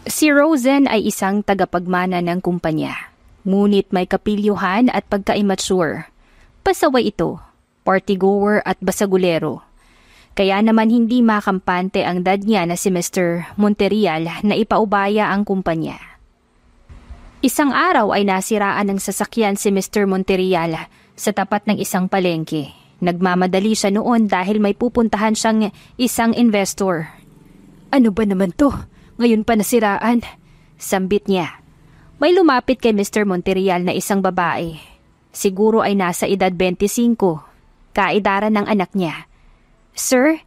Si Rosen ay isang tagapagmana ng kumpanya, ngunit may kapilyuhan at pagka-immature. Pasaway ito, partygoer at basagulero. Kaya naman hindi makampante ang dad niya na si Mr. Monterial na ipaubaya ang kumpanya. Isang araw ay nasiraan ng sasakyan si Mr. Monterial sa tapat ng isang palengke. Nagmamadali siya noon dahil may pupuntahan siyang isang investor. "Ano ba naman to? Ngayon pa nasiraan?" sambit niya. May lumapit kay Mr. Monterial na isang babae. Siguro ay nasa edad 25, kaedaran ng anak niya. "Sir,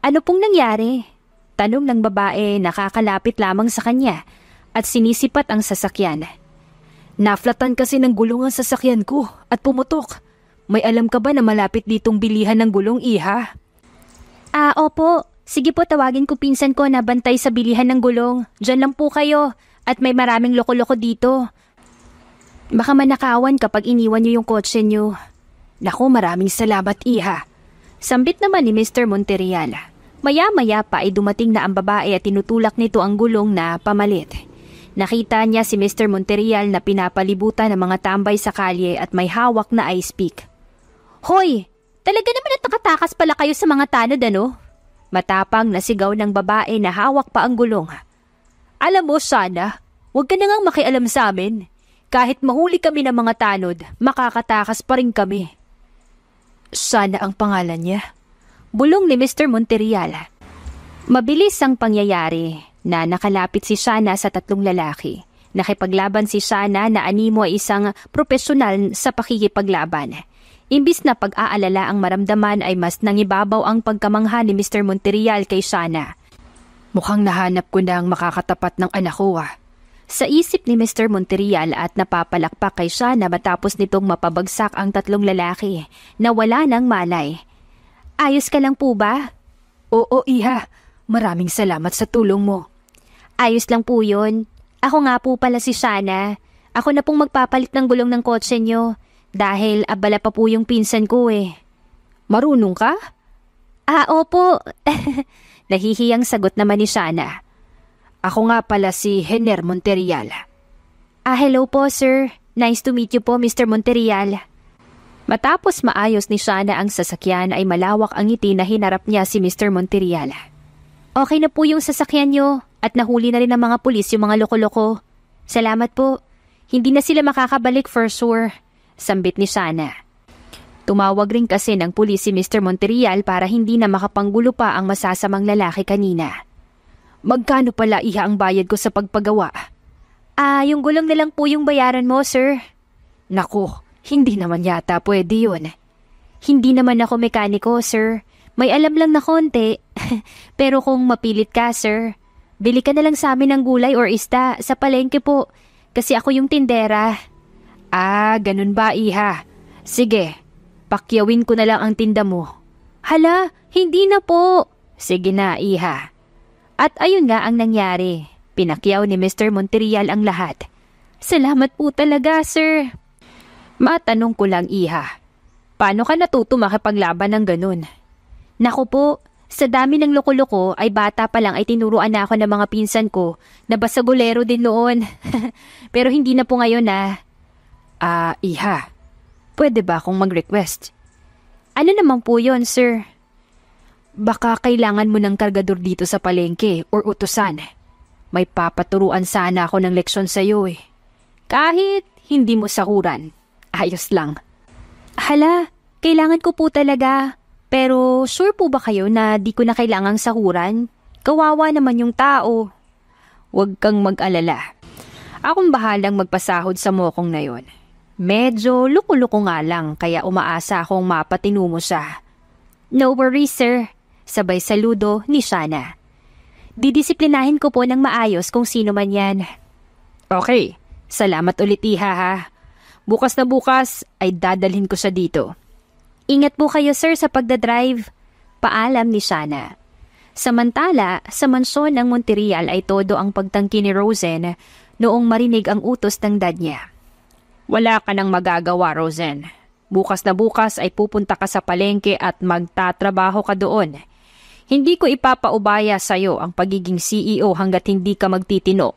ano pong nangyari?" tanong ng babae, nakakalapit lamang sa kanya at sinisipat ang sasakyan. "Naflatan kasi ng gulong ang sasakyan ko at pumutok. May alam ka ba na malapit ditong bilihan ng gulong, iha?" Opo. Sige po, tawagin ko pinsan ko na bantay sa bilihan ng gulong. Diyan lang po kayo at may maraming loko-loko dito. Baka manakawan kapag iniwan niyo yung kotse niyo." "Naku, maraming salamat, iha." Sambit naman ni Mr. Monterial. Maya-maya pa ay dumating na ang babae at tinutulak nito ang gulong na pamalit. Nakita niya si Mr. Monterial na pinapalibutan ng mga tambay sa kalye at may hawak na ice pick. "Hoy! Talaga naman at nakatakas pala kayo sa mga tanod, ano?" Matapang na sigaw ng babae na hawak pa ang gulong. "Alam mo, sana, huwag ka na ngang makialam sa amin. Kahit mahuli kami ng mga tanod, makakatakas pa rin kami." "Sana ang pangalan niya?" bulong ni Mr. Monterial. Mabilis ang pangyayari na nakalapit si Shana sa tatlong lalaki. Nakipaglaban si Shana na animo ay isang profesional sa pakikipaglaban. Imbis na pag-aalala ang maramdaman ay mas nangibabaw ang pagkamangha ni Mr. Monterial kay Shana. "Mukhang nahanap ko na ang makakatapat ng anak ko, sa isip ni Mr. Monterial at napapalakpak kay Shana matapos nitong mapabagsak ang tatlong lalaki na wala ng malay. "Ayos ka lang po ba?" "Oo, iha. Maraming salamat sa tulong mo." "Ayos lang po yun. Ako nga po pala si Shana. Ako na pong magpapalit ng gulong ng kotse nyo dahil abala pa po yung pinsan ko eh." "Marunong ka?" Opo." Nahihiyang sagot naman ni Shana. "Ako nga pala si Henner Monterial." Hello po, sir. Nice to meet you po, Mr. Monterial." Matapos maayos ni Shana ang sasakyan ay malawak ang ngiti na hinarap niya si Mr. Monterial. "Okay na po yung sasakyan nyo at nahuli na rin ng mga pulis yung mga loko-loko. Salamat po. Hindi na sila makakabalik for sure," sambit ni Shana. Tumawag rin kasi ng pulis si Mr. Monterial para hindi na makapanggulo pa ang masasamang lalaki kanina. "Magkano pala iha ang bayad ko sa pagpagawa?" Yung gulong na lang po yung bayaran mo, sir." "Naku, hindi naman yata pwede yun." "Hindi naman ako mekaniko, sir. May alam lang na konti. Pero kung mapilit ka, sir, bili ka na lang sa amin ng gulay or isda sa palengke po. Kasi ako yung tindera." Ganun ba, iha? Sige, pakyawin ko na lang ang tinda mo." "Hala, hindi na po." "Sige na, iha." At ayun nga ang nangyari. Pinakyaw ni Mr. Monterial ang lahat. "Salamat po talaga, sir." "Matanong ko lang, iha. Paano ka natuto makipaglaban ng ganun?" "Naku po, sa dami ng loko-loko ay bata pa lang ay tinuruan na ako ng mga pinsan ko na basagulero din noon." "Pero hindi na po ngayon Iha, pwede ba akong mag-request?" "Ano naman po yon, sir?" "Baka kailangan mo ng kargador dito sa palengke or utusan. May papaturuan sana ako ng leksyon sa'yo eh. Kahit hindi mo sakuran, ayos lang." "Hala, kailangan ko po talaga. Pero sure po ba kayo na di ko na kailangang sakuran? Kawawa naman yung tao." "Huwag kang mag-alala. Akong bahalang magpasahod sa mokong na yon. Medyo luko-luko nga lang kaya umaasa akong mapatinu mo siya." "No worries, sir." Sabay saludo ni Shana. "Didisiplinahin ko po ng maayos kung sino man yan." "Okay, salamat ulit, iha ha. Bukas na bukas ay dadalhin ko siya dito." "Ingat po kayo, sir, sa pagdadrive." Paalam ni Shana. Samantala, sa mansyon ng Monterial ay todo ang pagtangki ni Rosen noong marinig ang utos ng dad niya. "Wala ka nang magagawa, Rosen. Bukas na bukas ay pupunta ka sa palengke at magtatrabaho ka doon. Hindi ko ipapaubaya sa'yo ang pagiging CEO hanggat hindi ka magtitino.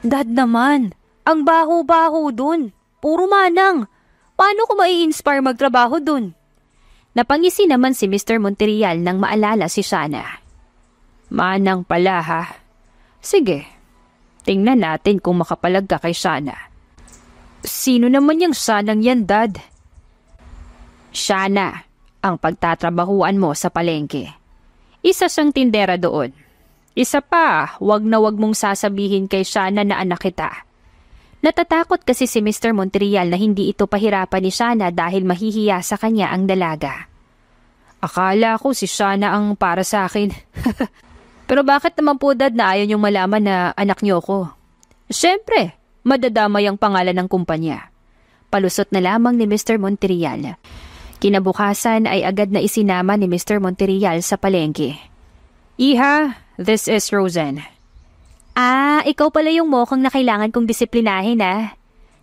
Dad naman, ang baho-baho dun. Puro manang. Paano ko mai-inspire magtrabaho dun? Napangisi naman si Mr. Monterial nang maalala si Shana. Manang pala ha. Sige, tingnan natin kung makapalag ka kay Shana. Sino naman yung Shanang yan, Dad? Shana, ang pagtatrabahuan mo sa palengke. Isa siyang tindera doon. Isa pa, wag na wag mong sasabihin kay Shana na anak kita. Natatakot kasi si Mr. Monterial na hindi ito pahirapan ni Shana dahil mahihiya sa kanya ang dalaga. Akala ko si Shana ang para sa akin. Pero bakit naman po, Dad, na ayaw niyong malaman na anak niyo ko? Siyempre, madadamay ang pangalan ng kumpanya. Palusot na lamang ni Mr. Monterial. Kinabukasan ay agad na isinama ni Mr. Monterial sa palengke. Iha, this is Rosen. Ikaw pala yung mokhang na kailangan kong disiplinahin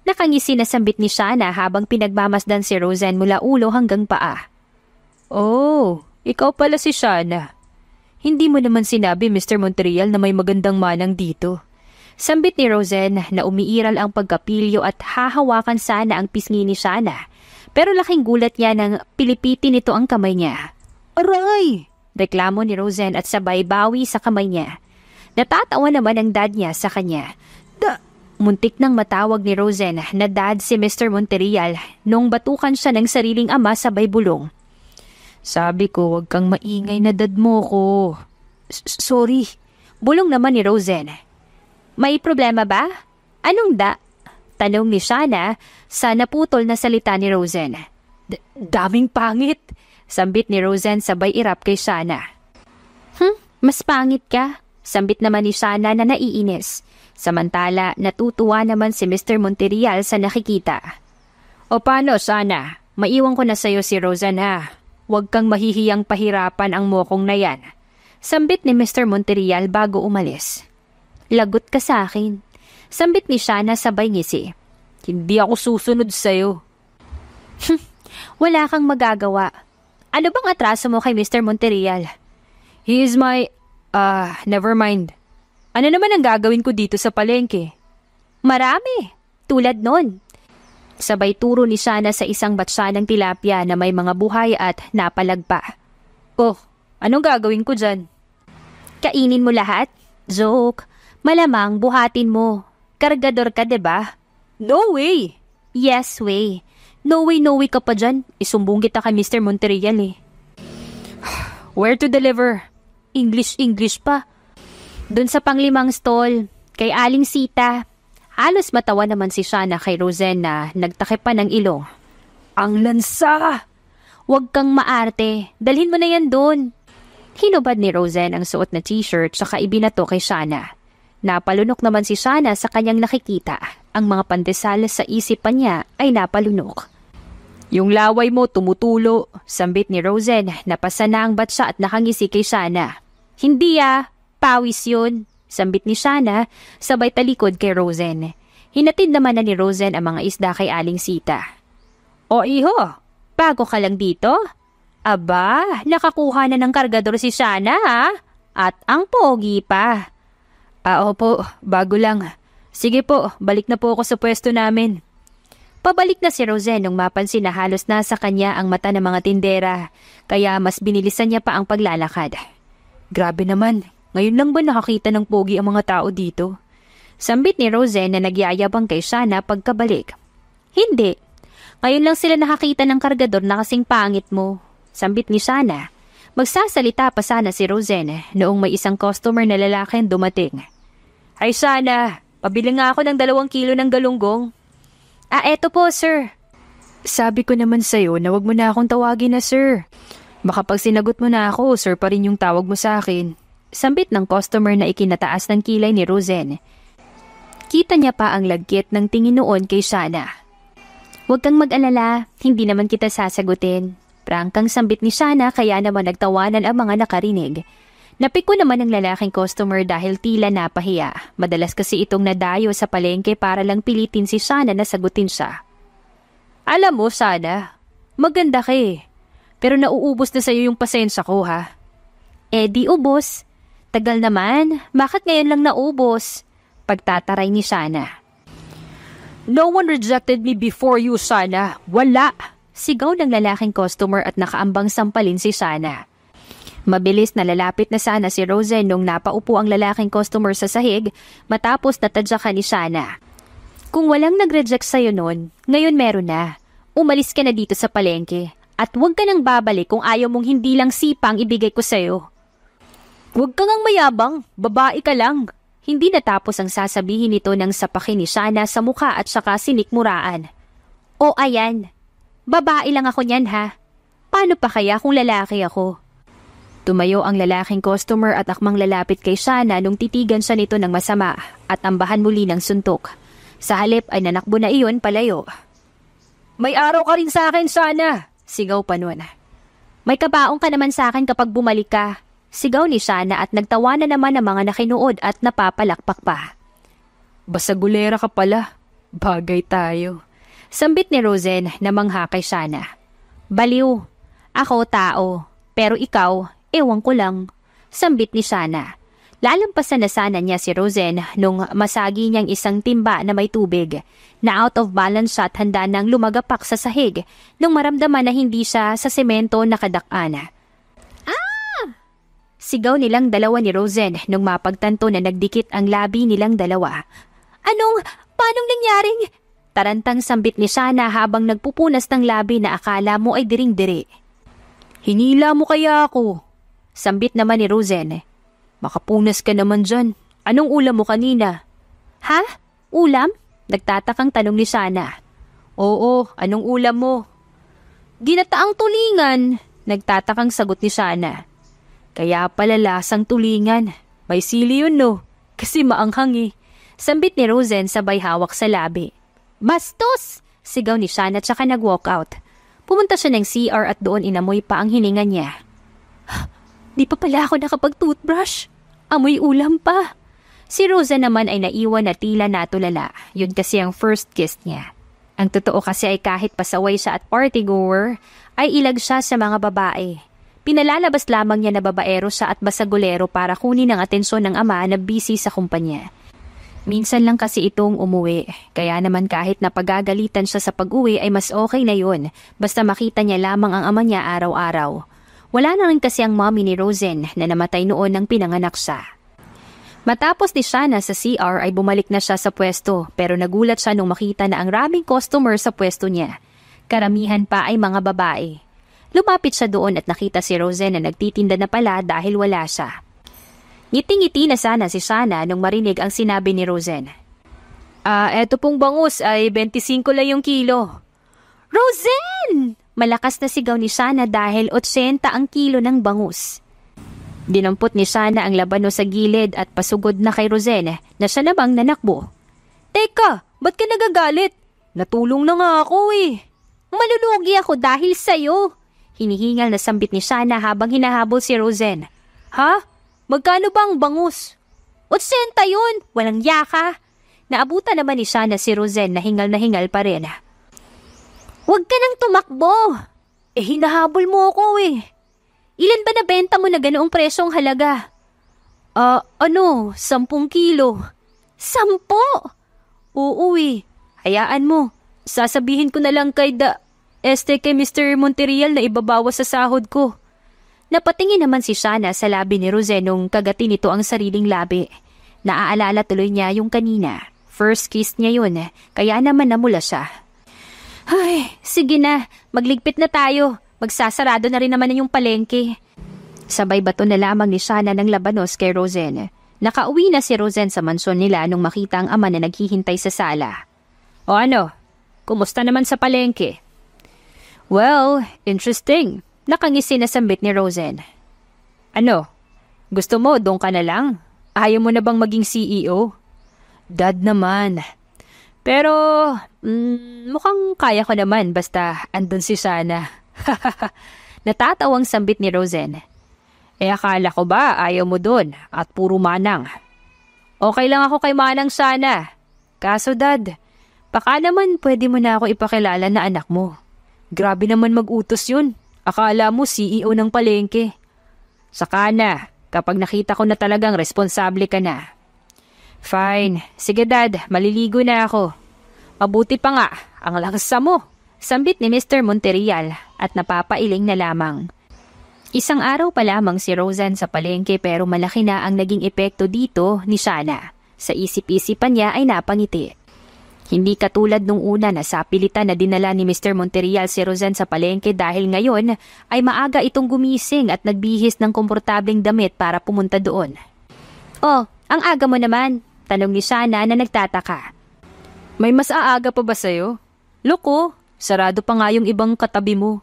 Nakangisi na sambit ni Shana habang pinagmamasdan si Rosen mula ulo hanggang paa. Oh, ikaw pala si Shana. Hindi mo naman sinabi, Mr. Monterial, na may magandang manang dito. Sambit ni Rosen na umiiral ang pagkapilyo at hahawakan sana ang pisngi ni Shana. Pero laking gulat niya nang pilipitin nito ang kamay niya. Aray! Reklamo ni Rosen at sabay bawi sa kamay niya. Natatawa naman ang dad niya sa kanya. Muntik nang matawag ni Rosen na dad si Mr. Monterial nung batukan siya ng sariling ama sabay bulong. Sabi ko, wag kang maingay na dad mo ko. Sorry. Bulong naman ni Rosen. May problema ba? Anong Tanong ni Shana sa naputol na salita ni Rosen. Daming pangit. Sambit ni Rosen sabay irap kay Shana. Mas pangit ka? Sambit naman ni Shana na naiinis. Samantala, natutuwa naman si Mr. Monterial sa nakikita. O paano, Shana? Maiwan ko na sa'yo si Rosen ha. Huwag kang mahihiyang pahirapan ang mokong na yan. Sambit ni Mr. Monterial bago umalis. Lagot ka sa akin. Sambit ni Shana sabay ngisi. Hindi ako susunod sa'yo. Wala kang magagawa. Ano bang atraso mo kay Mr. Monterial? He is my... never mind. Ano naman ang gagawin ko dito sa palengke? Marami. Tulad nun. Sabay turo ni Shana sa isang batsa ng tilapia na may mga buhay at napalagpa. Oh, anong gagawin ko dyan? Kainin mo lahat? Joke. Malamang buhatin mo. Kargador ka, diba? No way! Yes way. No way ka pa dyan. Isumbong kita kay Mr. Monterial Where to deliver? English pa. Doon sa panglimang stall, kay Aling Sita. Halos matawa naman si Shana kay Rosen na nagtakip pa ng ilong. Ang lansa! Huwag kang maarte. Dalhin mo na yan doon. Hinubad ni Rosen ang suot na t-shirt saka ibinato kay Shana. Napalunok naman si Shana sa kanyang nakikita. Ang mga pandesal sa isipan niya ay napalunok. Yung laway mo tumutulo, sambit ni Rosen. Napasa na ang batsa at nakangisi kay Shana. Hindi pawis yun, sambit ni Shana, sabay talikod kay Rosen. Hinatid naman na ni Rosen ang mga isda kay Aling Sita. O iho, bago ka lang dito? Aba, nakakuha na ng kargador si Shana At ang pogi pa. Opo, bago lang. Sige po, balik na po ako sa pwesto namin. Pabalik na si Rosen nung mapansin na halos nasa kanya ang mata ng mga tindera, kaya mas binilisan niya pa ang paglalakad. Grabe naman, ngayon lang ba nakakita ng pogi ang mga tao dito? Sambit ni Rosen na nagyayabang kay Shana pagkabalik. Hindi, ngayon lang sila nakakita ng kargador na kasing pangit mo. Sambit ni Shana. Magsasalita pa sana si Rosen noong may isang customer na lalaki ang dumating. Ay Shana, pabili nga ako ng 2 kilo ng galunggong. Eto po, sir. Sabi ko naman sa'yo na wag mo na akong tawagin na sir. Baka pag sinagot mo na ako, sir pa rin yung tawag mo sa akin. Sambit ng customer na ikinataas ng kilay ni Rosen. Kita niya pa ang lagkit ng tingin noon kay Shana. Huwag kang mag-alala, hindi naman kita sasagutin. Prangkang sambit ni Shana kaya naman nagtawanan ang mga nakarinig. Napiko naman ang lalaking customer dahil tila napahiya. Madalas kasi itong nadayo sa palengke para lang pilitin si Shana na sagutin siya. Alam mo, Shana, maganda ka eh. Pero nauubos na sa'yo yung pasensya ko ha. Eh di ubos. Tagal naman, bakit ngayon lang naubos? Pagtataray ni Shana. No one rejected me before you, Shana. Wala! Sigaw ng lalaking customer at nakaambang sampalin si Shana. Mabilis na lalapit na sana si Rosen nung napaupo ang lalaking customer sa sahig matapos natadyakan ni Shana. Kung walang nag-reject sa'yo nun, ngayon meron na. Umalis ka na dito sa palengke at huwag ka nang babalik kung ayaw mong hindi lang sipang ibigay ko sa'yo. Huwag ka ngang mayabang, babae ka lang. Hindi natapos ang sasabihin nito ng sapakin ni Shana sa mukha at saka sinikmuraan. O ayan, babae lang ako niyan ha. Paano pa kaya kung lalaki ako? Tumayo ang lalaking customer at akmang lalapit kay Shana nung titigan siya nito ng masama at ambahan muli ng suntok. Sa halip ay nanakbo na iyon palayo. May araw ka rin sa akin, Shana! Sigaw pa nun. May kabaong ka naman sa akin kapag bumalik ka. Sigaw ni Shana at nagtawa na naman ang mga nakinuod at napapalakpak pa. Basagulera ka pala. Bagay tayo. Sambit ni Rosen na mangha kay Shana. Baliw. Ako tao. Pero ikaw, ewan ko lang. Sambit ni Shana. Lalampasan na sana niya si Rosen nung masagi niyang isang timba na may tubig na out of balance siya at handa nang lumagapak sa sahig nung maramdaman na hindi siya sa semento nakadakana. Sigaw nilang dalawa ni Rosen nung mapagtanto na nagdikit ang labi nilang dalawa. Paanong nangyaring? Tarantang sambit ni Shana habang nagpupunas ng labi na akala mo ay diring-diri. Hinila mo kaya ako? Sambit naman ni Rosen. Makapunas ka naman dyan. Anong ulam mo kanina? Ha? Ulam? Nagtatakang tanong ni Shana. Oo, anong ulam mo? Ginataang tulingan. Nagtatakang sagot ni Shana. Kaya pala lasang tulingan. May sili yun no, kasi maanghang eh. Sambit ni Rosen sabay hawak sa labi. Bastos! Sigaw ni Shana at saka nag-walk out. Pumunta siya ng CR at doon inamoy pa ang hininga niya. Di pa pala ako nakapag-toothbrush. Amoy ulam pa. Si Rosen naman ay naiwan na tila natulala. Yun kasi ang first kiss niya. Ang totoo kasi ay kahit pasaway siya at partygoer, ay ilag siya sa mga babae. Pinalalabas lamang niya na babaero siya at basagulero para kunin ang atensyon ng ama na busy sa kumpanya. Minsan lang kasi itong umuwi, kaya naman kahit napagagalitan siya sa pag-uwi ay mas okay na yun, basta makita niya lamang ang ama niya araw-araw. Wala na rin kasi ang mommy ni Rosen na namatay noon nang pinanganak siya. Matapos ni Shana sa CR ay bumalik na siya sa pwesto pero nagulat siya nung makita na ang raming customer sa pwesto niya. Karamihan pa ay mga babae. Lumapit siya doon at nakita si Rosen na nagtitinda na pala dahil wala siya. Ngiti-ngiti na sana si Shana nung marinig ang sinabi ni Rosen. Eto pong bangus ay 25 lang yung kilo. Rosen! Malakas na sigaw ni Shana dahil 80 ang kilo ng bangus. Dinampot ni Shana ang labano sa gilid at pasugod na kay Rosen na siya namang nanakbo. Teka, ba't ka nagagalit? Natulong na nga ako eh. Malulugi ako dahil sa'yo. Hinihingal na sambit ni Shana habang hinahabol si Rosen. Ha? Magkano bang bangus? 80 yun! Walang yaka! Naabutan naman ni Shana si Rosen na hingal pa rin. Huwag ka nang tumakbo! Hinahabol mo ako eh. Ilan ba nabenta mo na ganoong presyong halaga? 10 kilo. 10? Oo eh. Hayaan mo. Sasabihin ko na lang kay kay Mr. Monterial na ibabawas sa sahod ko. Napatingin naman si Shana sa labi ni Rosen nung kagati nito ang sariling labi. Naaalala tuloy niya yung kanina. First kiss niya yun, kaya naman namula siya. Ay, sige na, magligpit na tayo. Magsasarado na rin naman yung palengke. Sabay bato na lamang ni Shana ng labanos kay Rosen. Nakauwi na si Rosen sa mansyon nila nung makita ang ama na naghihintay sa sala. O ano, kumusta naman sa palengke? Well, interesting. Nakangisi na sambit ni Rosen. Ano? Gusto mo, doon ka na lang? Ayaw mo na bang maging CEO? Dad naman. Pero, mukhang kaya ko naman basta andun si Shana. Natatawang sambit ni Rosen. Akala ko ba ayaw mo doon at puro manang? Okay lang ako kay manang Shana. Kaso Dad, baka naman pwede mo na ako ipakilala na anak mo. Grabe naman mag-utos yun. Akala mo CEO ng palengke. Saka na, kapag nakita ko na talagang responsable ka na. Fine. Sige dad, maliligo na ako. Mabuti pa nga, ang laksa mo. Sambit ni Mr. Monterial at napapailing na lamang. Isang araw pa lamang si Roseanne sa palengke pero malaki na ang naging epekto dito ni Shana. Sa isip-isipan niya ay napangiti. Hindi katulad nung una na sa pilitan na dinala ni Mr. Monterial si Roseanne sa palengke dahil ngayon ay maaga itong gumising at nagbihis ng komportableng damit para pumunta doon. "Oh, ang aga mo naman," tanong ni Shana na nagtataka. "May mas aaga pa ba sa'yo? Loko, sarado pa nga yung ibang katabi mo."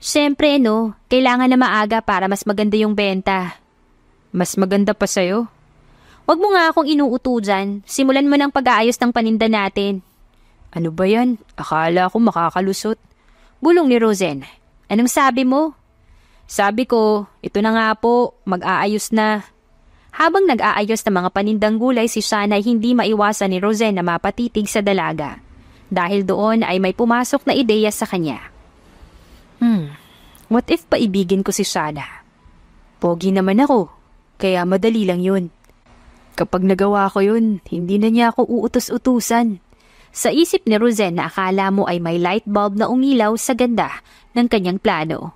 "Siyempre no, kailangan na maaga para mas maganda yung benta." "Mas maganda pa sa'yo?" "Wag mo nga akong inuuto dyan. Simulan mo ng pag-aayos ng paninda natin." "Ano ba yan? Akala ko makakalusot." Bulong ni Roseanne. "Anong sabi mo?" "Sabi ko, ito na nga po, mag-aayos na." Habang nag-aayos ng mga panindang gulay si Shana ay hindi maiwasan ni Roseanne na mapatitig sa dalaga. Dahil doon ay may pumasok na ideya sa kanya. What if paibigin ko si Shana? Pogi naman ako, kaya madali lang yun. Kapag nagawa ko yun, hindi na niya ako uutos-utusan. Sa isip ni Roseanne na akala mo ay may light bulb na umilaw sa ganda ng kanyang plano.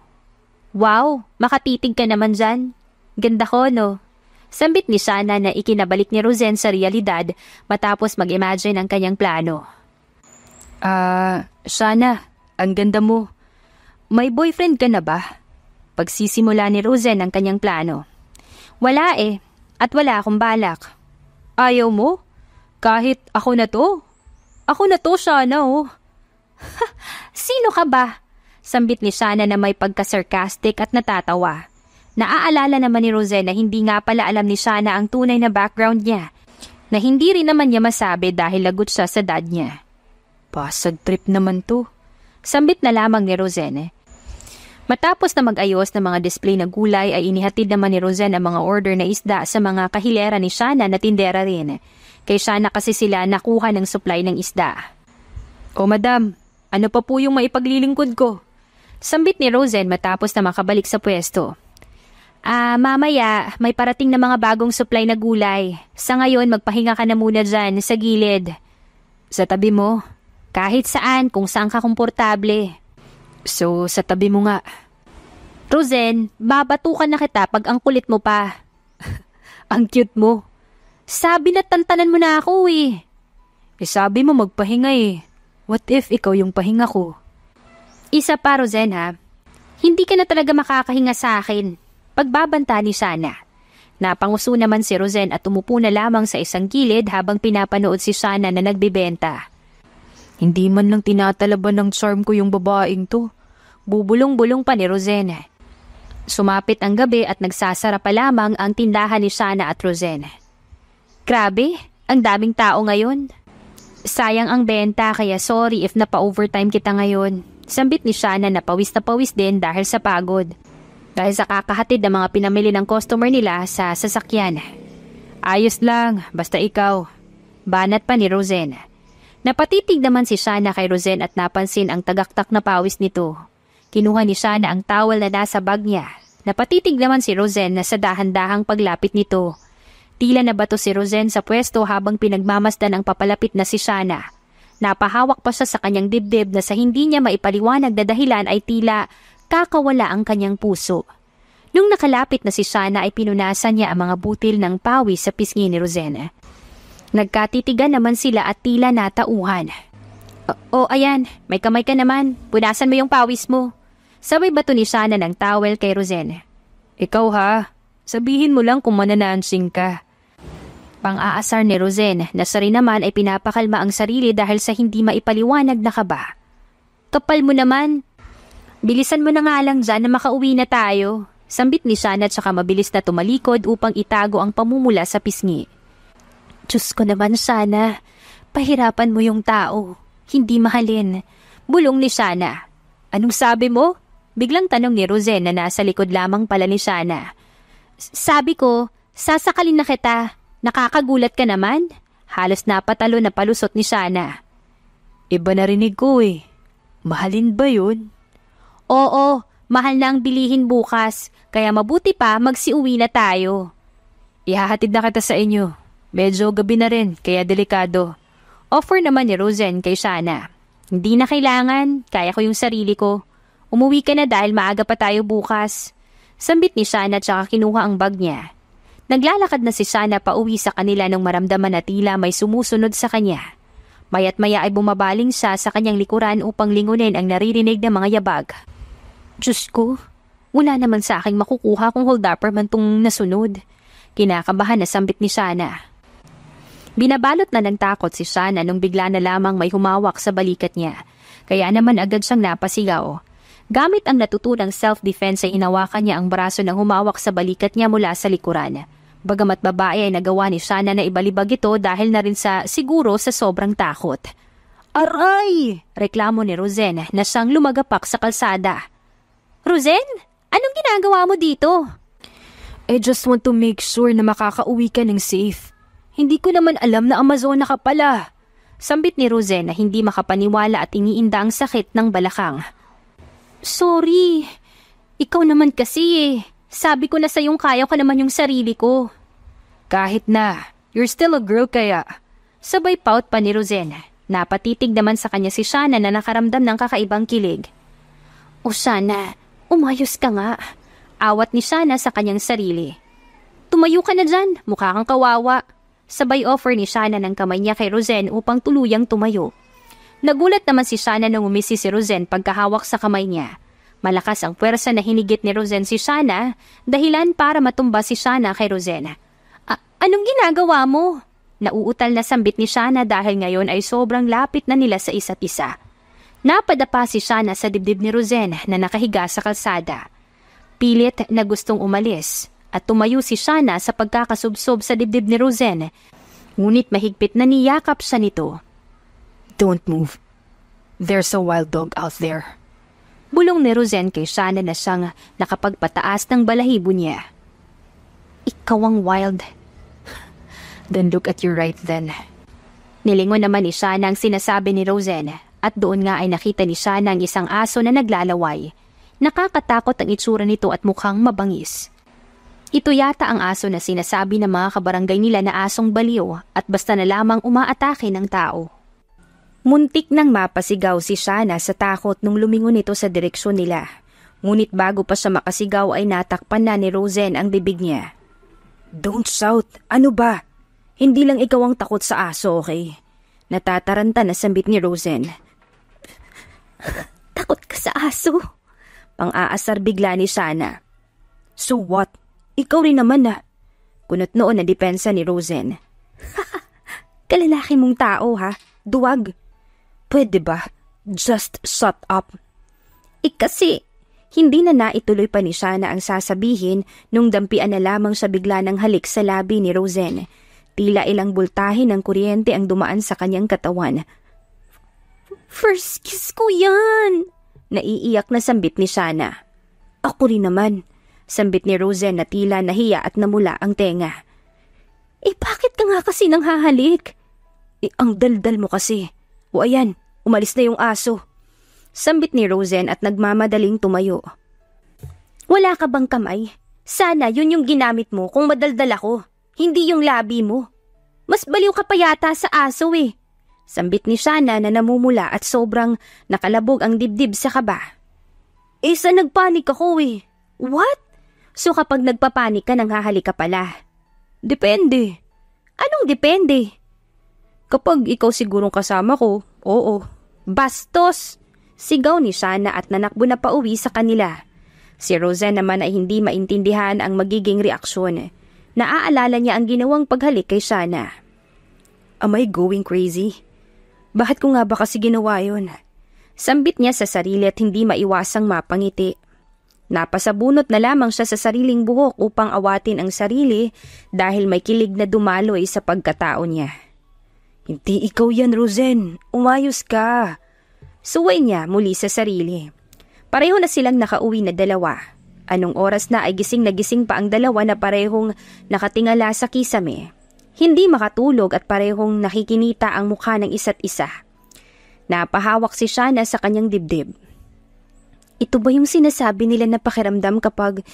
"Wow, makatitig ka naman dyan. Ganda ko, no?" Sambit ni Shana na ikinabalik ni Roseanne sa realidad matapos mag-imagine ang kanyang plano. Shana, ang ganda mo. May boyfriend ka na ba?" Pagsisimula ni Roseanne ang kanyang plano. "Wala eh. At wala akong balak." "Ayaw mo? Kahit ako na to? Ako na to, Shana, oh." "Sino ka ba?" Sambit ni Shana na may pagka-sarcastic at natatawa. Naaalala naman ni Roseanne na hindi nga pala alam ni Shana ang tunay na background niya, na hindi rin naman niya masabi dahil lagot siya sa dad niya. Pasag trip naman to. Sambit na lamang ni Roseanne. Matapos na mag-ayos ng mga display na gulay ay inihatid naman ni Roseanne ang mga order na isda sa mga kahilera ni Shana na tindera rin. Kay Shana kasi sila nakuha ng supply ng isda. "O madam, ano pa po yung maipaglilingkod ko?" Sambit ni Roseanne matapos na makabalik sa pwesto. Mamaya may parating na mga bagong supply na gulay. Sa ngayon magpahinga ka na muna dyan sa gilid. Sa tabi mo? Kahit saan kung saan ka komportable." "So, sa tabi mo nga." "Roseanne, babatukan na kita pag ang kulit mo pa." "Ang cute mo." "Sabi na tantanan mo na ako eh." Sabi mo magpahinga eh. What if ikaw yung pahinga ko?" "Isa pa, Roseanne ha. Hindi ka na talaga makakahinga sa akin." Pagbabanta ni Shana. Napanguso naman si Roseanne at umupo na lamang sa isang gilid habang pinapanood si Shana na nagbebenta. "Hindi man lang tinatalaban ng charm ko yung babaeng to." Bubulong-bulong pa ni Roseanne. Sumapit ang gabi at nagsasara pa lamang ang tindahan ni Shana at Roseanne. "Grabe, ang daming tao ngayon. Sayang ang benta kaya sorry if napa-overtime kita ngayon." Sambit ni Shana na pawis din dahil sa pagod. Dahil sa kakahatid ng mga pinamili ng customer nila sa sasakyan. "Ayos lang, basta ikaw." Banat pa ni Roseanne. Napatitig naman si Shana kay Roseanne at napansin ang tagaktak na pawis nito. Kinuha ni Shana ang towel na nasa bag niya. Napatitig naman si Roseanne na sa dahan-dahang paglapit nito. Tila nabato si Roseanne sa pwesto habang pinagmamasdan ang papalapit na si Shana. Napahawak pa siya sa kanyang dibdib na sa hindi niya maipaliwanag na dahilan ay tila kakawala ang kanyang puso. Nung nakalapit na si Shana ay pinunasan niya ang mga butil ng pawis sa pisngi ni Roseanne. Nagkatitigan naman sila at tila natauhan. O ayan, may kamay ka naman. Punasan mo yung pawis mo." Sabay bato ni Shana ng towel kay Roseanne. "Ikaw ha, sabihin mo lang kung mananansing ka." Pang-aasar ni Roseanne na sa rin naman ay pinapakalma ang sarili dahil sa hindi maipaliwanag na kaba. "Kapal mo naman. Bilisan mo na nga lang dyan na makauwi na tayo." Sambit ni Shana at saka mabilis na tumalikod upang itago ang pamumula sa pisngi. "Diyos ko naman, Shana. Pahirapan mo yung tao. Hindi mahalin." Bulong ni Shana. "Anong sabi mo?" Biglang tanong ni Roseanne na nasa likod lamang pala ni Shana. "Sabi ko, sasakalin na kita. Nakakagulat ka naman." Halos napatalo na palusot ni Shana. "Iba narinig ko eh. Mahalin ba yun?" "Oo, Mahal na ang bilihin bukas, kaya mabuti pa magsiuwi na tayo. Ihahatid na kita sa inyo. Medyo gabi na rin, kaya delikado. Offer naman ni Rosen kay Shana. Hindi na kailangan, kaya ko yung sarili ko. Umuwi ka na dahil maaga pa tayo bukas. Sambit ni Shana tsaka kinuha ang bag niya. Naglalakad na si Shana pa uwi sa kanila nung maramdaman na tila may sumusunod sa kanya. Maya't maya ay bumabaling siya sa kanyang likuran upang lingunin ang naririnig ng mga yabag. Diyos ko, wala naman sa aking makukuha kung hold-upper man tong nasunod. Kinakabahan na sambit ni Shana. Binabalot na ng takot si Shana nung bigla na lamang may humawak sa balikat niya. Kaya naman agad siyang napasigaw. Gamit ang natutunang self-defense ay inawakan niya ang braso ng humawak sa balikat niya mula sa likuran. Bagamat babae ay nagawa ni Shana na ibalibag ito dahil na rin siguro sa sobrang takot. Aray! Reklamo ni Rosen na siyang lumagapak sa kalsada. Rosen, anong ginagawa mo dito? I just want to make sure na makakauwi ka ng safe. Hindi ko naman alam na Amazona ka pala. Sambit ni Rosen na hindi makapaniwala at iniinda ang sakit ng balakang. Sorry. Ikaw naman kasi eh. Sabi ko na sa'yong kaya ko naman yung sarili ko. Kahit na. You're still a girl kaya. Sabay pout pa ni Rosen. Napatitig naman sa kanya si Shana na nakaramdam ng kakaibang kilig. O Shana, umayos ka nga. Awat ni Shana sa kanyang sarili. Tumayo ka na dyan, mukha kang kawawa. Sabay offer ni Shana ng kamay niya kay Rosen upang tuluyang tumayo. Nagulat naman si Shana nang umisi si Rosen pagkahawak sa kamay niya. Malakas ang puwersa na hinigit ni Rosen si Shana, dahilan para matumba si Shana kay Rosen. Anong ginagawa mo? Nauutal na sambit ni Shana dahil ngayon ay sobrang lapit na nila sa isa't isa. Napadapa si Shana sa dibdib ni Rosen na nakahiga sa kalsada. Pilit na gustong umalis. At tumayo si Shana sa pagkakasubsob sa dibdib ni Rosen. Ngunit mahigpit na niyakap siya nito. Don't move. There's a wild dog out there. Bulong ni Rosen kay Shana na siyang nakapagpataas ng balahibo niya. Ikaw ang wild. Then look at your right then. Nilingon naman ni Shana ang sinasabi ni Rosen at doon nga ay nakita ni Shana ang isang aso na naglalaway. Nakakatakot ang itsura nito at mukhang mabangis. Ito yata ang aso na sinasabi ng mga kabarangay nila na asong baliw at basta na lamang umaatake ng tao. Muntik nang mapasigaw si Shana sa takot nung lumingon ito sa direksyon nila. Ngunit bago pa siya makasigaw ay natakpan na ni Rosen ang bibig niya. Don't shout! Ano ba? Hindi lang ikaw ang takot sa aso, okay? Natataranta na sambit ni Rosen. Takot ka sa aso? Pang-aasar bigla ni Shana. So what? Ikaw rin naman na. Kunot noon na depensa ni Rosen. Kalalaki mong tao ha? Duwag. Pwede ba? Just shut up. Kasi, hindi na naituloy pa ni Shana ang sasabihin nung dampian na lamang siya bigla ng halik sa labi ni Rosen. Tila ilang bultahe ng kuryente ang dumaan sa kanyang katawan. First kiss ko yan! Naiiyak na sambit ni Shana. Ako rin naman. Sambit ni Rosen na tila nahiya at namula ang tenga. Bakit ka nga kasi nang hahalik? Ang daldal mo kasi. O ayan, umalis na yung aso. Sambit ni Rosen at nagmamadaling tumayo. Wala ka bang kamay? Sana yun yung ginamit mo kung madaldal ako. Hindi yung labi mo. Mas baliw ka pa yata sa aso eh. Sambit ni Shana na namumula at sobrang nakalabog ang dibdib sa kaba. Sa nagpanik ako eh. What? So kapag nagpapanik ka nang hahalik ka pala? Depende. Anong depende? Kapag ikaw sigurong kasama ko, oo. Bastos! Sigaw ni Shana at nanakbo na pauwi sa kanila. Si Rosen naman ay hindi maintindihan ang magiging reaksyon. Naaalala niya ang ginawang paghalik kay Shana. Am I going crazy? Bakit ko nga ba kasi ginawa yun? Sambit niya sa sarili at hindi maiwasang mapangiti. Napasabunot na lamang siya sa sariling buhok upang awatin ang sarili dahil may kilig na dumaloy sa pagkatao niya. Hindi ikaw yan, Rosen. Umayos ka. Suway niya muli sa sarili. Pareho na silang nakauwi na dalawa. Anong oras na ay gising na gising pa ang dalawa na parehong nakatingala sa kisame. Hindi makatulog at parehong nakikinita ang mukha ng isa't isa. Napahawak si Shana sa kanyang dibdib. Ito ba yung sinasabi nila na pakiramdam kapag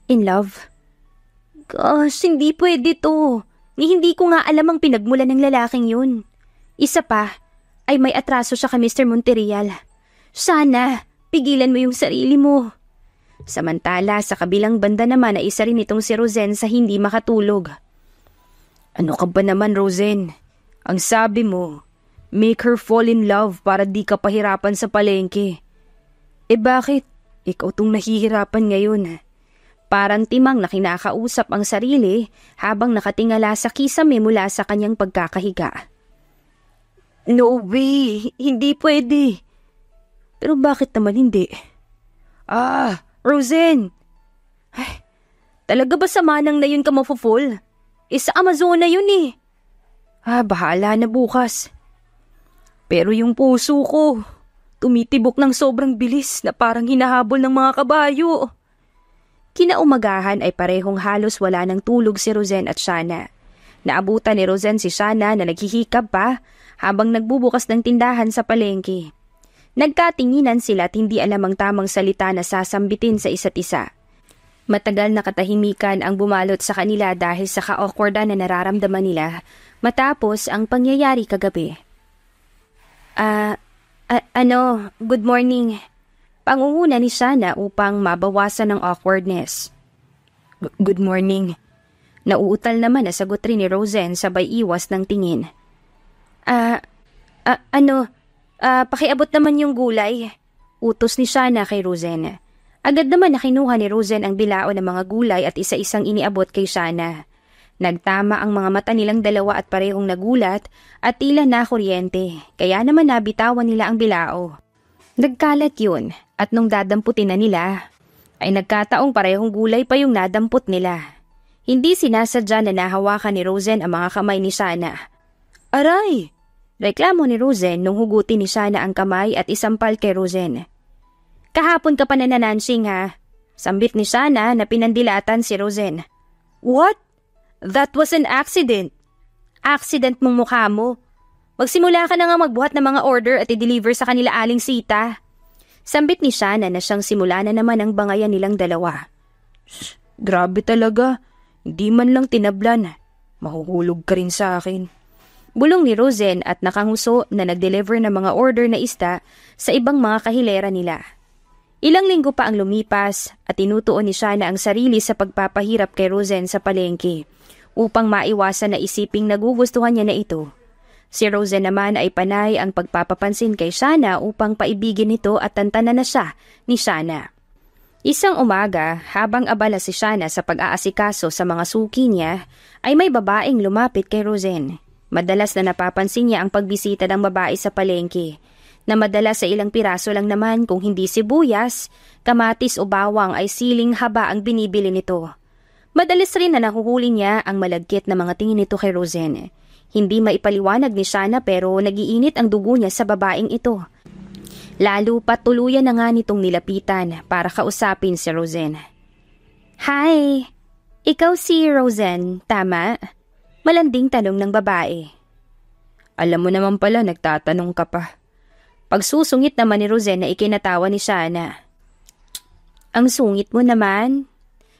in love? Gosh, hindi pwede to. Hindi ko nga alam ang pinagmulan ng lalaking yun. Isa pa, ay may atraso siya kay Mr. Monterreal. Sana, pigilan mo yung sarili mo. Samantala, sa kabilang banda naman ay isa rin itong si Rosen sa hindi makatulog. Ano ka ba naman, Rosen? Ang sabi mo, make her fall in love para di ka pahirapan sa palengke. Bakit? Ikaw tong nahihirapan ngayon. Parang timang na kinakausap ang sarili habang nakatingala sa kisame mula sa kanyang pagkakahiga. No way! Hindi pwede! Pero bakit naman hindi? Rosen! Ay, talaga ba sa manang na yun ka mafuful? Sa Amazona yun eh. Bahala na bukas. Pero yung puso ko, tumitibok ng sobrang bilis na parang hinahabol ng mga kabayo. Kinaumagahan ay parehong halos wala ng tulog si Rosen at Shana. Naabutan ni Rosen si Shana na naghihikab pa habang nagbubukas ng tindahan sa palengke. Nagkatinginan sila at hindi alam ang tamang salita na sasambitin sa isa't isa. Matagal na katahimikan ang bumalot sa kanila dahil sa ka-awkwardan na nararamdaman nila matapos ang pangyayari kagabi. Good morning. Pangunguna ni Shana upang mabawasan ang awkwardness. Good morning. Nauutal naman na sagot rin ni Rosen sabay iwas ng tingin. Pakiabot naman yung gulay. Utos ni Shana kay Rosen. Agad naman na kinuha ni Rosen ang bilao ng mga gulay at isa-isang iniabot kay Shana. Nagtama ang mga mata nilang dalawa at parehong nagulat at tila nakuryente, kaya naman nabitawan nila ang bilao. Nagkalat yun at nung dadamputin na nila, ay nagkataong parehong gulay pa yung nadamput nila. Hindi sinasadya na nahawakan ni Rosen ang mga kamay ni Shana. Aray! Reklamo ni Rosen nung hugutin ni Shana ang kamay at isampal kay Rosen. Kahapon ka pa nananansing ha? Sambit ni Shana na pinandilatan si Rosen. What? That was an accident. Accident mong mukha mo. Magsimula ka na nga magbuhat ng mga order at i-deliver sa kanila aling Sita. Sambit ni Shana na siyang simula na naman ang bangayan nilang dalawa. Grabe talaga. Hindi man lang tinablan. Mahuhulog ka rin sa akin. Bulong ni Rosen at nakanguso na nag-deliver ng mga order na isda sa ibang mga kahilera nila. Ilang linggo pa ang lumipas at tinutuon ni Shana ang sarili sa pagpapahirap kay Rosen sa palengke upang maiwasan na isiping nagugustuhan niya na ito. Si Rosen naman ay panay ang pagpapapansin kay Shana upang paibigin ito at tantanan na siya ni Shana. Isang umaga, habang abala si Shana sa pag-aasikaso sa mga suki niya, ay may babaeng lumapit kay Rosen. Madalas na napapansin niya ang pagbisita ng babae sa palengke, na madalas sa ilang piraso lang naman kung hindi sibuyas, kamatis o bawang ay siling haba ang binibili nito. Madalas rin na nahuhuli niya ang malagkit na mga tingin nito kay Rosen. Hindi maipaliwanag ni Shana pero nagiinit ang dugo niya sa babaeng ito. Lalo pat tuluyan na nga nitong nilapitan para kausapin si Rosen. Hi! Ikaw si Rosen, tama? Malanding tanong ng babae. Alam mo naman pala, nagtatanong ka pa. Pagsusungit naman ni Rosen na ikinatawa ni Shana. Ang sungit mo naman?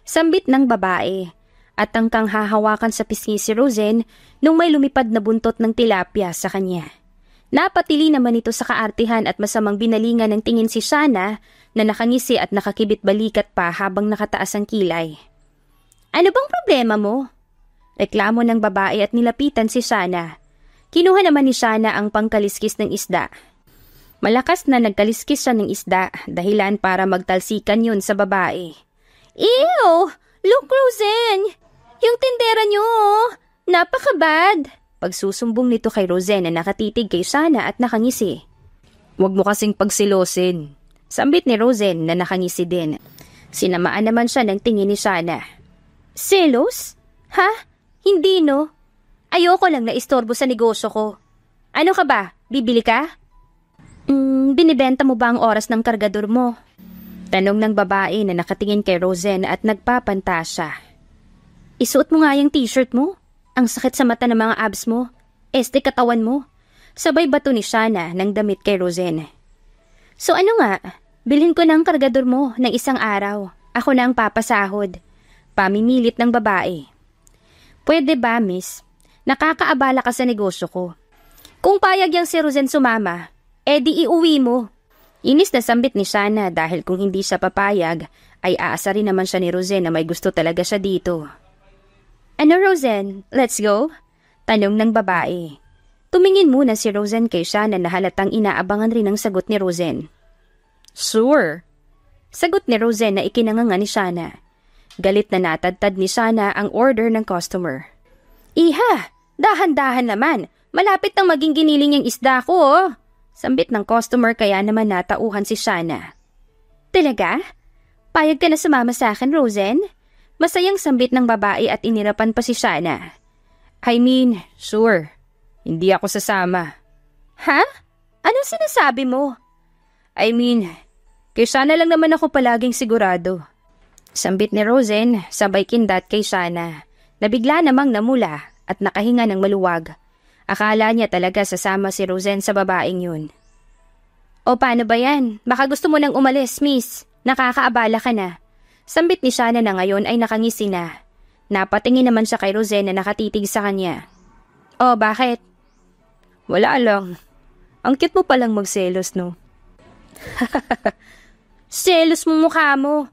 Sambit ng babae at tangkang hahawakan sa pisngi si Rosen nung may lumipad na buntot ng tilapia sa kanya. Napatili naman ito sa kaartihan at masamang binalingan ng tingin si Shana na nakangisi at nakakibit balikat pa habang nakataas ang kilay. Ano bang problema mo? Reklamo ng babae at nilapitan si Shana. Kinuha naman ni Shana ang pangkaliskis ng isda. Malakas na nagkaliskis siya ng isda dahilan para magtalsikan yun sa babae. Ew! Look, Rosen! Yung tindera niyo, napakabad! Pagsusumbong nito kay Rosen na nakatitig kay Shana at nakangisi. Huwag mo kasing pagsilosin. Sambit ni Rosen na nakangisi din. Sinamaan naman siya ng tingin ni Shana. Selos? Ha? Hindi no? Ayoko lang na istorbo sa negosyo ko. Ano ka ba? Bibili ka? Binibenta mo ba ang oras ng kargador mo? Tanong ng babae na nakatingin kay Rosen at nagpapantasya. Isuot mo nga yung t-shirt mo. Ang sakit sa mata ng mga abs mo. Katawan mo. Sabay bato ni Shana ng damit kay Rosen. So ano nga? Bilhin ko ng kargador mo ng isang araw. Ako na ang papasahod. Pamimilit ng babae. Pwede ba, miss? Nakakaabala ka sa negosyo ko. Kung payag yang si Rosen sumama, edi iuwi mo. Inis na sambit ni Shana dahil kung hindi siya papayag, ay aasarin naman siya ni Rosen na may gusto talaga siya dito. Ano Rosen? Let's go? Tanong ng babae. Tumingin muna si Rosen kay Shana na halatang inaabangan rin ang sagot ni Rosen. Sure. Sagot ni Rosen na ikinanganga ni Shana. Galit na natadtad ni Shana ang order ng customer. Iha, dahan-dahan naman. Malapit nang maging giniling yung isda ko oh. Sambit ng customer kaya naman natauhan si Shana. Talaga? Payag ka na sumama sa akin, Rosen? Masayang sambit ng babae at inirapan pa si Shana. I mean, sure. Hindi ako sasama. Ha? Anong sinasabi mo? I mean, kay Shana lang naman ako palaging sigurado. Sambit ni Rosen, sabay kindat kay Shana. Nabigla namang namula at nakahinga ng maluwag. Akala niya talaga sasama si Rosen sa babaeng yun. O paano ba yan? Baka gusto mo nang umalis, miss. Nakakaabala ka na. Sambit ni Shana na ngayon ay nakangisi na. Napatingin naman siya kay Rosen na nakatitig sa kanya. O bakit? Wala lang. Ang cute mo palang magselos, no? Selos mo mukha mo.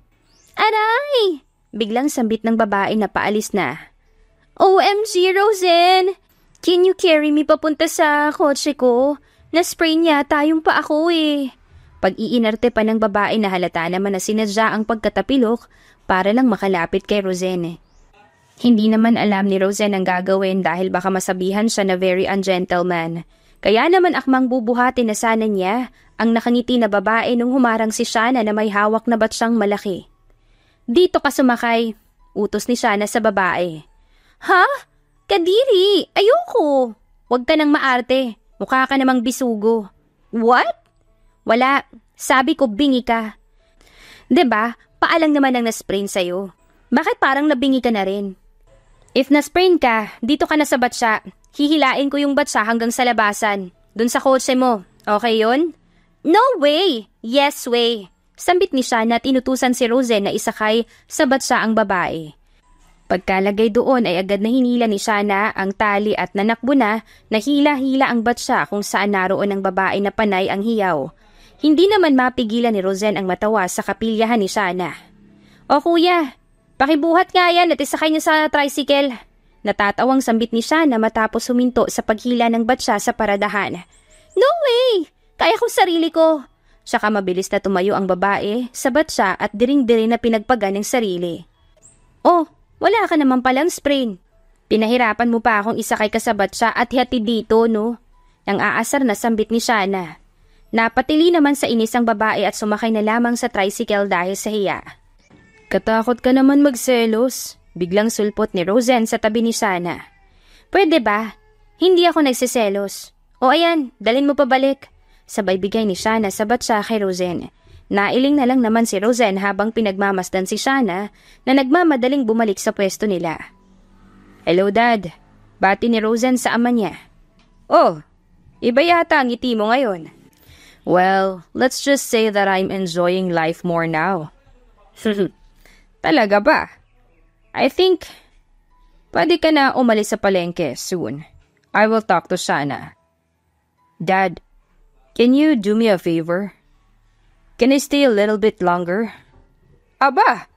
Aray! Biglang sambit ng babae na paalis na. OMG, Rosen! Can you carry me papunta sa kotse ko? Na-spray niya tayong pa ako eh. Pag-iinarte pa ng babae na halata naman na sinadya ang pagkatapilok para lang makalapit kay Rosen. Hindi naman alam ni Rosen ang gagawin dahil baka masabihan siya na very ungentleman. Kaya naman akmang bubuhatin na sana niya ang nakangiti na babae nung humarang si Shana na may hawak na batsyang malaki. Dito ka sumakay, utos ni Shana sa babae. Ha? Kadiri, ayoko. Huwag ka nang maarte. Mukha ka namang bisugo. What? Wala. Sabi ko bingi ka. 'Di ba? Paalang naman ang na-sprain sa'yo. Bakit parang nabingi ka na rin? If na-sprain ka, dito ka na sa batsa. Hihilain ko yung batsa hanggang sa labasan. Dun sa kotse mo. Okay yun? No way! Yes way! Sambit ni Shana at inutusan si Rosen na isakay sa batsa ang babae. Pagkalagay doon ay agad na hinila ni Shana ang tali at nanakbo na hila-hila ang batsa kung saan naroon ang babae na panay ang hiyaw. Hindi naman mapigilan ni Rosen ang matawa sa kapilyahan ni Shana. O kuya, pakibuhat nga yan at isakay niya sa tricycle. Natatawang sambit ni Shana matapos huminto sa paghila ng batsa sa paradahan. No way! Kaya kong sarili ko. Saka mabilis na tumayo ang babae sa batsa at diring-diri na pinagpagan ng sarili. Oh, wala ka naman palang sprain. Pinahirapan mo pa akong isakay ka sa batsa at hati dito, no? Nang aasar na sambit ni Shana. Napatili naman sa inis ang babae at sumakay na lamang sa tricycle dahil sa hiya. Katakot ka naman magselos. Biglang sulpot ni Rosen sa tabi ni Shana. Pwede ba? Hindi ako nagsiselos. O ayan, dalhin mo pabalik. Sabay bigay ni Shana sa batsa kay Rosen. Nailing na lang naman si Rosen habang pinagmamasdan si Shana na nagmamadaling bumalik sa pwesto nila. Hello Dad, bati ni Rosen sa ama niya. Oh, iba yata ang ngiti mo ngayon. Well, let's just say that I'm enjoying life more now. Talaga ba? I think pwede ka na umalis sa palengke soon. I will talk to Shana. Dad, can you do me a favor? Can I stay a little bit longer? Aba,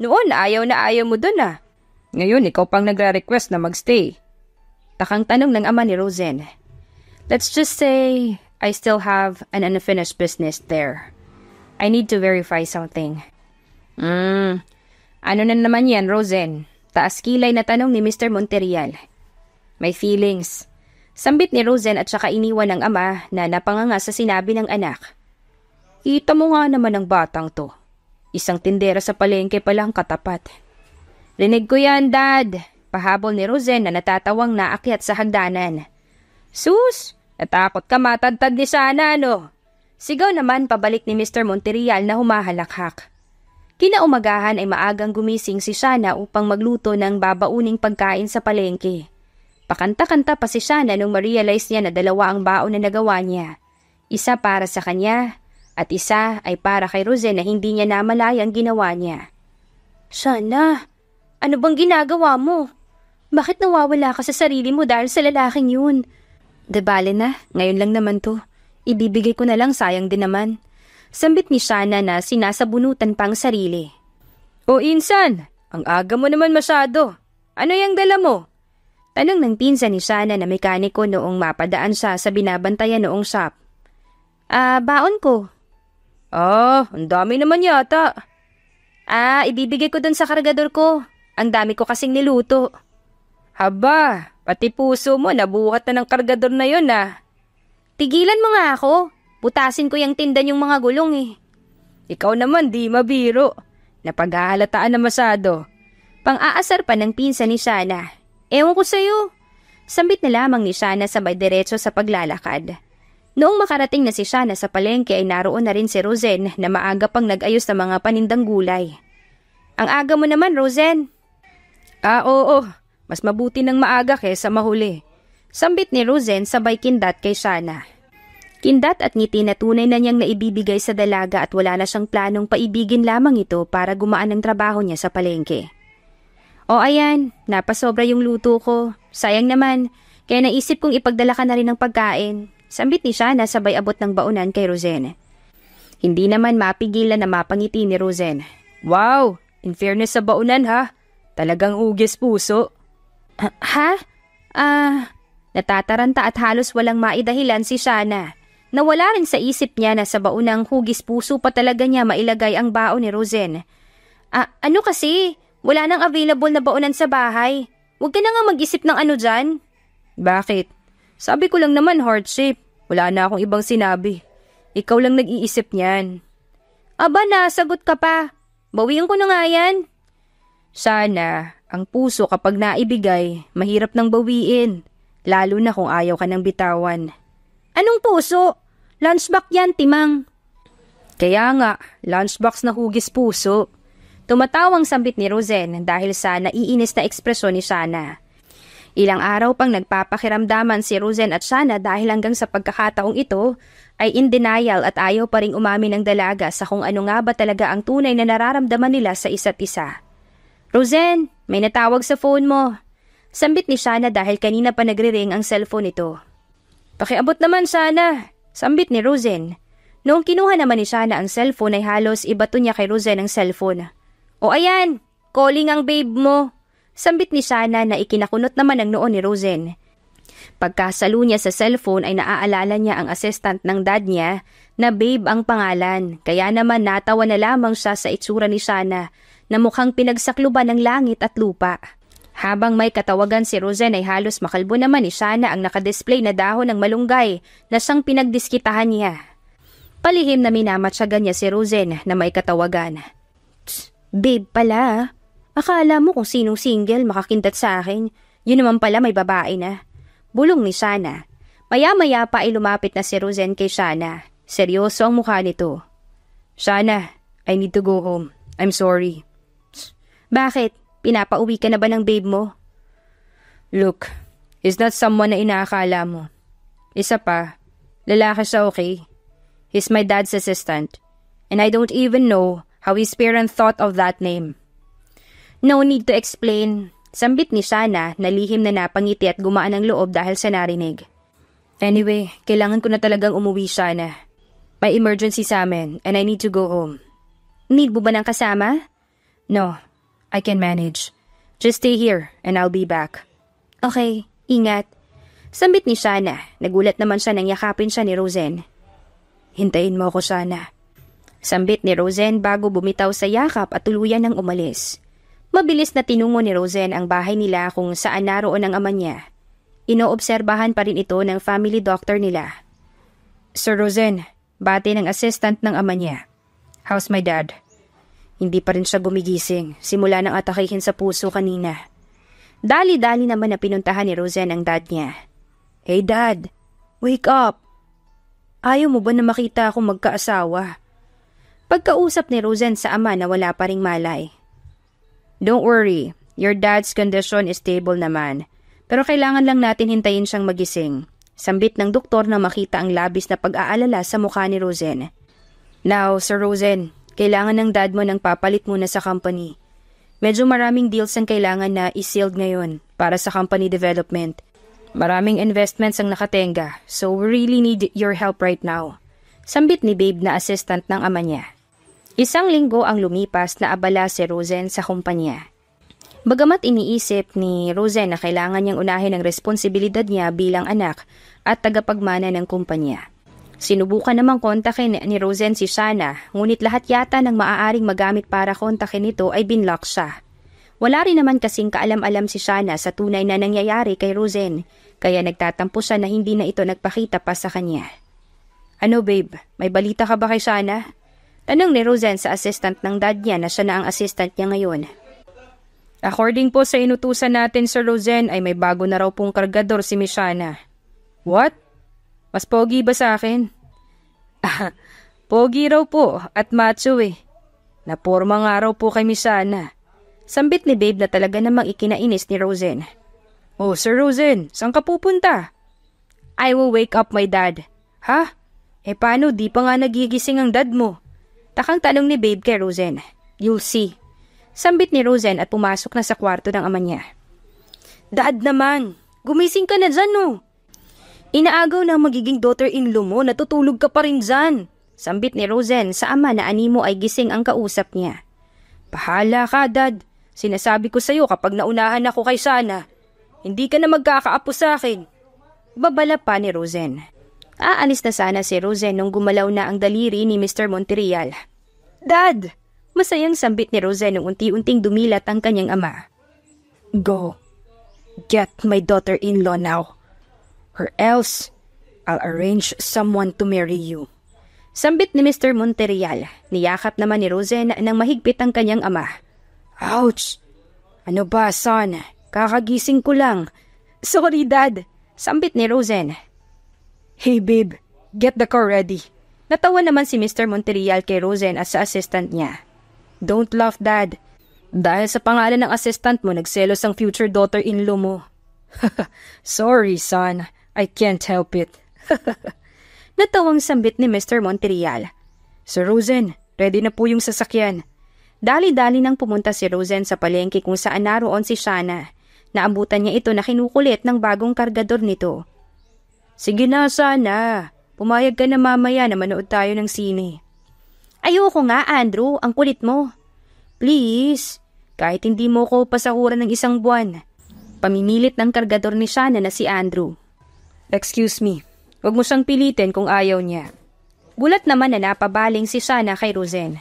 noon ayaw na ayaw mo dun ah. Ngayon ikaw pang nagre-request na magstay. Takang tanong ng ama ni Rosen. Let's just say I still have an unfinished business there. I need to verify something. Ano na naman yan, Rosen? Taas kilay na tanong ni Mr. Monterial. May feelings. Sambit ni Rosen at saka iniwan ng ama na napanganga sa sinabi ng anak. Kita mo nga naman ang batang to. Isang tindera sa palengke palang katapat. Rinig ko yan, Dad. Pahabol ni Rosen na natatawang naakyat sa hagdanan. Sus, natakot ka matadtad ni Shana, no? Sigaw naman pabalik ni Mr. Monterial na humahalakhak. Kinaumagahan ay maagang gumising si Shana upang magluto ng babauning pagkain sa palengke. Pakanta-kanta pa si Shana nung ma-realize niya na dalawa ang baon na nagawa niya. Isa para sa kanya At isa ay para kay Rosen na hindi niya namalayang ginawa niya. Sana, ano bang ginagawa mo? Bakit nawawala ka sa sarili mo dahil sa lalaking yun? De bale na, ngayon lang naman to. Ibibigay ko na lang, sayang din naman. Sambit ni Shana na sinasabunutan pang sarili. O Insan, ang aga mo naman masyado. Ano yung dala mo? Tanong ng pinsan ni Shana na mekaniko noong mapadaan siya sa binabantayan noong shop. Baon ko. Ang dami naman yata. Ibibigay ko dun sa kargador ko. Ang dami ko kasing niluto. Haba, pati puso mo nabuhat na ng kargador na yun Tigilan mo nga ako. Butasin ko yung tindan yung mga gulong Ikaw naman di mabiro. Napaghahalataan na masyado. Pang-aasar pa ng pinsan ni Shana. Ewan ko sa'yo. Sambit na lamang ni Shana sabay diretso sa paglalakad. Noong makarating na si Shana sa palengke ay naroon na rin si Rosen na maaga pang nag-ayos ng mga panindang gulay. Ang aga mo naman, Rosen. Oo. Mas mabuti ng maaga kaysa mahuli. Sambit ni Rosen sabay kindat kay Shana. Kindat at ngiti na tunay na niyang naibibigay sa dalaga at wala na siyang planong paibigin lamang ito para gumaan ang trabaho niya sa palengke. O ayan, napasobra yung luto ko. Sayang naman, kaya naisip kong ipagdala ka na rin ng pagkain. Sambit ni Shana sabay abot ng baunan kay Rosen. Hindi naman mapigilan na mapangiti ni Rosen. Wow, in fairness sa baunan talagang ugis puso. Natataranta at halos walang maidahilan si Shana. Nawala rin sa isip niya na sa baunang hugis puso pa talaga niya mailagay ang baon ni Rosen. Ano kasi? Wala nang available na baunan sa bahay. Huwag ka na nga mag-isip ng ano dyan. Bakit? Sabi ko lang naman heart shape. Wala na akong ibang sinabi. Ikaw lang nag-iisip niyan. Aba, nasagot ka pa. Bawiin ko na nga yan. Sana, ang puso kapag naibigay, mahirap nang bawiin. Lalo na kung ayaw ka ng bitawan. Anong puso? Lunchbox yan, Timang. Kaya nga, lunchbox na hugis puso. Tumatawang sambit ni Rosen dahil sa naiinis na ekspresyon ni Shana. Ilang araw pang nagpapakiramdaman si Rosen at Shana dahil hanggang sa pagkakataong ito ay in denial at ayaw pa ring umamin ng dalaga sa kung ano nga ba talaga ang tunay na nararamdaman nila sa isa't isa. Rosen, may natawag sa phone mo. Sambit ni Shana dahil kanina pa nagre-ring ang cellphone nito. Pakiabot naman Shana, sambit ni Rosen. Noong kinuha naman ni Shana ang cellphone ay halos ibato niya kay Rosen ang cellphone. O ayan, calling ang babe mo. Sambit ni Shana na ikinakunot naman ang noon ni Rosen. Pagkasalo niya sa cellphone ay naaalala niya ang assistant ng dad niya na babe ang pangalan. Kaya naman natawa na lamang siya sa itsura ni Shana na mukhang pinagsakluban ng langit at lupa. Habang may katawagan si Rosen ay halos makalbo naman ni Shana ang nakadisplay na dahon ng malunggay na siyang pinagdiskitahan niya. Palihim na minamatsagan niya si Rosen na may katawagan. Babe pala. Akala mo kung sinong single makakindat sa akin. Yun naman pala may babae na. Bulong ni Shana. Maya-maya pa ay lumapit na si Rosen kay Shana. Seryoso ang mukha nito. Shana, I need to go home. I'm sorry. Bakit? Pinapauwi ka na ba ng babe mo? Look, he's not someone na inaakala mo. Isa pa, lalaki siya, okay? He's my dad's assistant. And I don't even know how his parent thought of that name. No need to explain. Sambit ni Shana na lihim na napangiti at gumaan ang loob dahil sa narinig. Anyway, kailangan ko na talagang umuwi, Shana. May emergency sa amin and I need to go home. Need mo ba ng kasama? No, I can manage. Just stay here and I'll be back. Okay, ingat. Sambit ni Shana. Nagulat naman siya nang yakapin siya ni Rosen. Hintayin mo ako, Shana. Sambit ni Rosen bago bumitaw sa yakap at tuluyan ng umalis. Mabilis na tinungo ni Rosen ang bahay nila kung saan naroon ang ama niya. Inoobserbahan pa rin ito ng family doctor nila. Sir Rosen, bati ng assistant ng ama niya. How's my dad? Hindi pa rin siya gumigising simula nang atakihin sa puso kanina. Dali-dali naman na pinuntahan ni Rosen ang dad niya. Hey dad, wake up! Ayaw mo ba na makita akong magkaasawa? Pagkausap ni Rosen sa ama na wala pa ring malay. Don't worry, your dad's condition is stable naman. Pero kailangan lang natin hintayin siyang magising. Sambit ng doktor na makita ang labis na pag-aalala sa mukha ni Rosen. Now, Sir Rosen, kailangan ng dad mo ng papalit muna sa company. Medyo maraming deals ang kailangan na i-sealed ngayon para sa company development. Maraming investments ang nakatenga, so we really need your help right now. Sambit ni Babe na assistant ng ama niya. Isang linggo ang lumipas na abala si Rosen sa kumpanya. Bagamat iniisip ni Rosen na kailangan niyang unahin ang responsibilidad niya bilang anak at tagapagmana ng kumpanya. Sinubukan namang kontakin ni Rosen si Shana, ngunit lahat yata ng maaaring magamit para kontakin nito ay binlock siya. Wala rin naman kasing kaalam-alam si Shana sa tunay na nangyayari kay Rosen, kaya nagtatampo siya na hindi na ito nagpakita pa sa kanya. Ano babe, may balita ka ba kay Shana? Tanong ni Rosen sa assistant ng dad niya na siya na ang assistant niya ngayon. According po sa inutusan natin Sir Rosen ay may bago na raw pong kargador si Miss Shana. What? Mas pogi ba sa akin? Pogi raw po at macho eh. Naporma nga raw po kay Miss Shana. Sambit ni Babe na talaga namang ikinainis ni Rosen. Oh, Sir Rosen, saan ka pupunta? I will wake up my dad. Ha? Paano di pa nga nagigising ang dad mo? Takang tanong ni Babe kay Rosen. You'll see. Sambit ni Rosen at pumasok na sa kwarto ng ama niya. Dad naman, gumising ka na dyan no. Inaagaw na magiging daughter-in-law mo, natutulog ka pa rin dyan. Sambit ni Rosen sa ama na animo ay gising ang kausap niya. Bahala ka, Dad. Sinasabi ko sa'yo kapag naunahan ako kay Shana, hindi ka na magkakaapo sa akin. Babala pa ni Rosen. Aalis na sana si Rosen nung gumalaw na ang daliri ni Mr. Monterreal. Dad! Masayang sambit ni Rosen nung unti-unting dumilat ang kanyang ama. Go. Get my daughter-in-law now. Or else, I'll arrange someone to marry you. Sambit ni Mr. Monterreal. Niyakap naman ni Rosen nang mahigpit ang kanyang ama. Ouch! Ano ba, son? Kakagising ko lang. Sorry, Dad. Sambit ni Rosen. Hey, babe. Get the car ready. Natawa naman si Mr. Monterreal kay Rosen at sa assistant niya. Don't laugh, Dad. Dahil sa pangalan ng assistant mo, nagselos ang future daughter-in-law mo. Sorry, son. I can't help it. Natawang sambit ni Mr. Monterreal. Sir Rosen, ready na po yung sasakyan. Dali-dali nang pumunta si Rosen sa palengke kung saan naroon si Shana. Naambutan niya ito na kinukulit ng bagong kargador nito. Sige na, Shana. Pumayag ka na mamaya na manood tayo ng sine. Ayoko nga, Andrew. Ang kulit mo. Please. Kahit hindi mo ko pasahuran ng isang buwan. Pamimilit ng kargador ni Shana na si Andrew. Excuse me. Huwag mo siyang pilitin kung ayaw niya. Gulat naman na napabaling si Shana kay Rosen.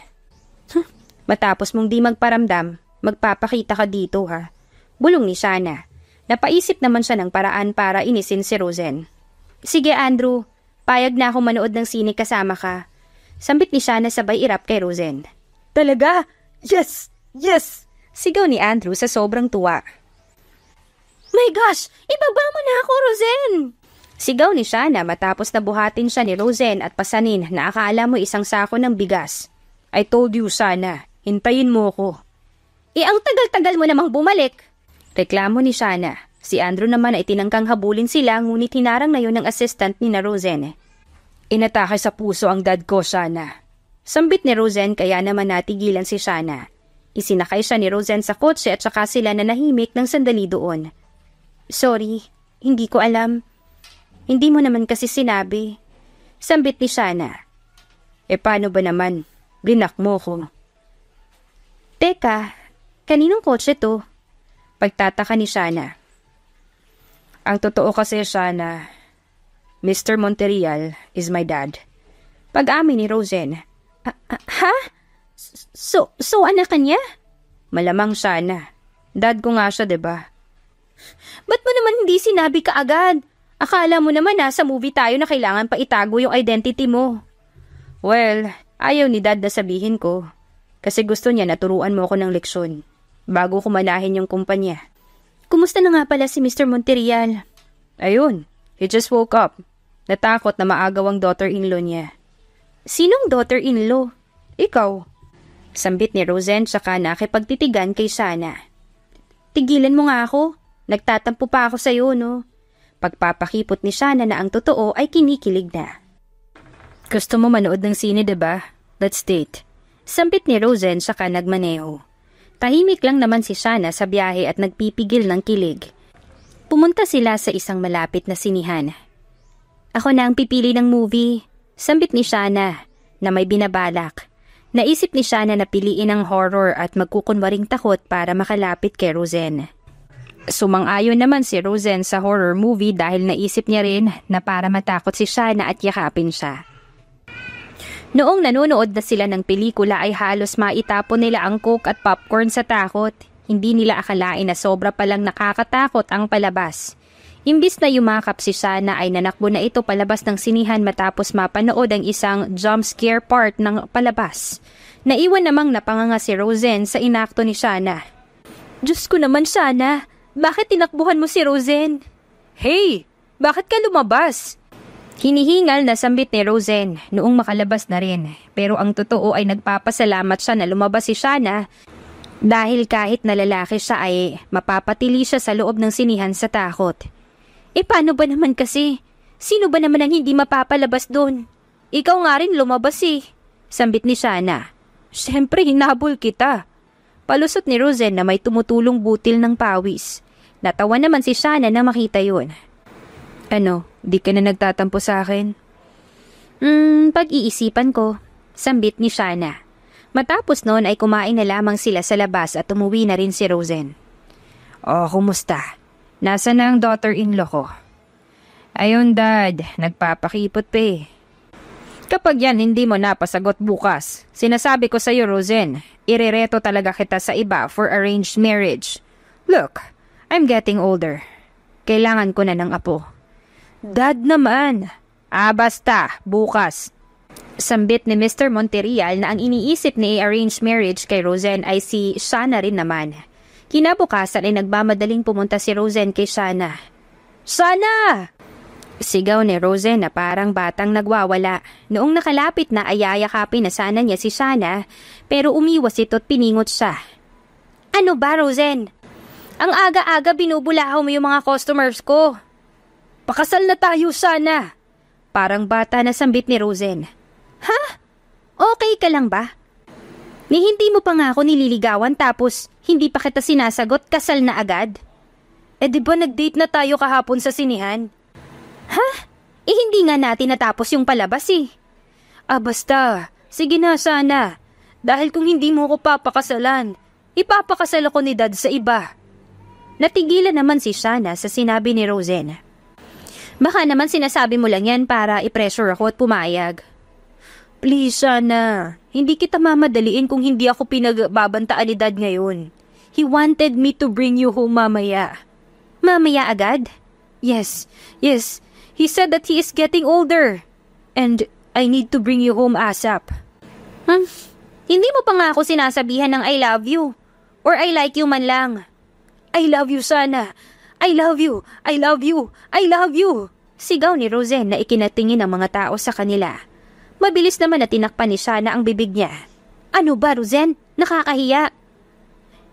Matapos mong di magparamdam, magpapakita ka dito ha. Bulong ni Shana. Napaisip naman siya ng paraan para inisin si Rosen. Sige Andrew, payag na ako manood ng sine kasama ka. Sambit ni Shana sabay irap kay Rosen. Talaga? Yes! Yes! Sigaw ni Andrew sa sobrang tuwa. My gosh! Ibaba mo na ako, Rosen! Sigaw ni Shana matapos na buhatin siya ni Rosen at pasanin na akala mo isang sako ng bigas. I told you, Shana. Hintayin mo ko. Ang tagal-tagal mo namang bumalik. Reklamo ni Shana. Si Andrew naman ay tinangkang habulin sila ngunit hinarang na yun ng assistant ni na Rosen. Inatake sa puso ang dad ko, Shana. Sambit ni Rosen kaya naman natigilan si Shana. Isinakay siya ni Rosen sa kotse at saka sila nanahimik ng sandali doon. Sorry, hindi ko alam. Hindi mo naman kasi sinabi. Sambit ni Shana. Paano ba naman? Blinak mo ko. Teka, kaninong kotse to? Pagtataka ni Shana. Ang totoo kasi, Shana, Mr. Monterreal is my dad. Pag-amin ni Rosen. Ha? So anak ka niya? Malamang, Shana. Dad ko nga siya, diba? Ba't mo naman hindi sinabi ka agad? Akala mo naman nasa movie tayo na kailangan pa itago yung identity mo. Well, ayaw ni Dad na sabihin ko. Kasi gusto niya naturuan mo ako ng leksyon bago ko manahin yung kumpanya. Kumusta na nga pala si Mr. Monterreal? Ayun, he just woke up. Natakot na maagaw ang daughter-in-law niya. Sinong daughter-in-law? Ikaw. Sambit ni Rosen saka nakipagtitigan kay Shana. Tigilan mo nga ako. Nagtatampo pa ako sa'yo, no? Pagpapakipot ni Shana na ang totoo ay kinikilig na. Gusto mo manood ng sine, diba? let's date. Sambit ni Rosen saka nagmaneho. Tahimik lang naman si Shana sa biyahe at nagpipigil ng kilig. Pumunta sila sa isang malapit na sinihan. Ako na ang pipili ng movie, sambit ni Shana na may binabalak. Naisip ni Shana na piliin ang horror at magkukunwaring takot para makalapit kay Rosen. Sumang-ayon naman si Rosen sa horror movie dahil naisip niya rin na para matakot si Shana at yakapin siya. Noong nanonood na sila ng pelikula ay halos maitapon nila ang coke at popcorn sa takot. Hindi nila akalain na sobra palang nakakatakot ang palabas. Imbis na yumakap si Shana ay nanakbo na ito palabas ng sinihan matapos mapanood ang isang jump scare part ng palabas. Naiwan namang napanganga si Rosen sa inakto ni Shana. Diyos ko naman, Shana! Bakit tinakbuhan mo si Rosen? Hey! Bakit ka lumabas? Hinihingal na sambit ni Rosen noong makalabas na rin. Pero ang totoo ay nagpapasalamat siya na lumabas si Shana dahil kahit na lalaki siya ay mapapatili siya sa loob ng sinihan sa takot. Paano ba naman kasi? Sino ba naman ang hindi mapapalabas doon? Ikaw nga rin lumabas sambit ni Shana. Siyempre hinabol kita. Palusot ni Rosen na may tumutulong butil ng pawis. Natawa naman si Shana na makita yun. Ano, di ka na nagtatampo sa akin? Pag-iisipan ko, sambit ni Shana. Matapos noon ay kumain na lamang sila sa labas at umuwi na rin si Rosen. Oh, kumusta? Nasaan na ang daughter-in-law ko? Ayun, Dad, nagpapakipot pa Kapag yan hindi mo napasagot bukas, sinasabi ko sa'yo, Rosen, irereto talaga kita sa iba for arranged marriage. Look, I'm getting older. Kailangan ko na ng apo. Dad naman. Basta, bukas. Sambit ni Mr. Monterreal na ang iniisip ni arranged marriage kay Rosen ay si Shana rin naman. Kinabukasan ay nagmamadaling pumunta si Rosen kay Shana. Shana! Sigaw ni Rosen na parang batang nagwawala. Noong nakalapit na ay yayakapin na sana niya si Shana, pero umiwas ito at piningot siya. Ano ba, Rosen? Ang aga-aga binubulahaw mo yung mga customers ko. Pakasal na tayo, Shana. Parang bata na sambit ni Rosen. Ha? Okay ka lang ba? Ni hindi mo pa nga ako nililigawan tapos hindi pa kita sinasagot, kasal na agad? Di ba nag-date na tayo kahapon sa sinihan? Ha? Hindi nga natin natapos yung palabas basta. Sige na, Shana. Dahil kung hindi mo ko papakasalan, ipapakasal ako ni Dad sa iba. Natigilan naman si Shana sa sinabi ni Rosen. Baka naman sinasabi mo lang yan para i-pressure ako at pumayag. Please, Shana. Hindi kita mamadaliin kung hindi ako pinagbabantaan ni Dad ngayon. He wanted me to bring you home mamaya. Mamaya agad? Yes. He said that he is getting older. And I need to bring you home ASAP. Hindi mo pa nga ako sinasabihan ng I love you. Or I like you man lang. I love you, Shana. I love you. I love you. I love you. Sigaw ni Rosen na ikinatingin ng mga tao sa kanila. Mabilis naman na tinakpan ni Shana ang bibig niya. Ano ba, Rosen? Nakakahiya.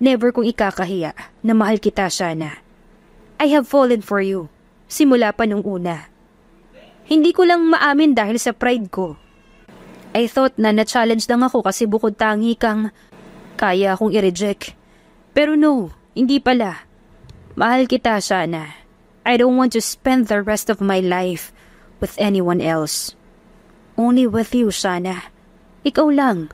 Never kong ikakahiya na mahal kita, Shana. I have fallen for you. Simula pa nung una. Hindi ko lang maamin dahil sa pride ko. I thought na na-challenge lang ako kasi bukod tangi kang kaya akong i-reject. Pero no, hindi pala. Mahal kita, Shana. I don't want to spend the rest of my life with anyone else. Only with you, Shana. Ikaw lang.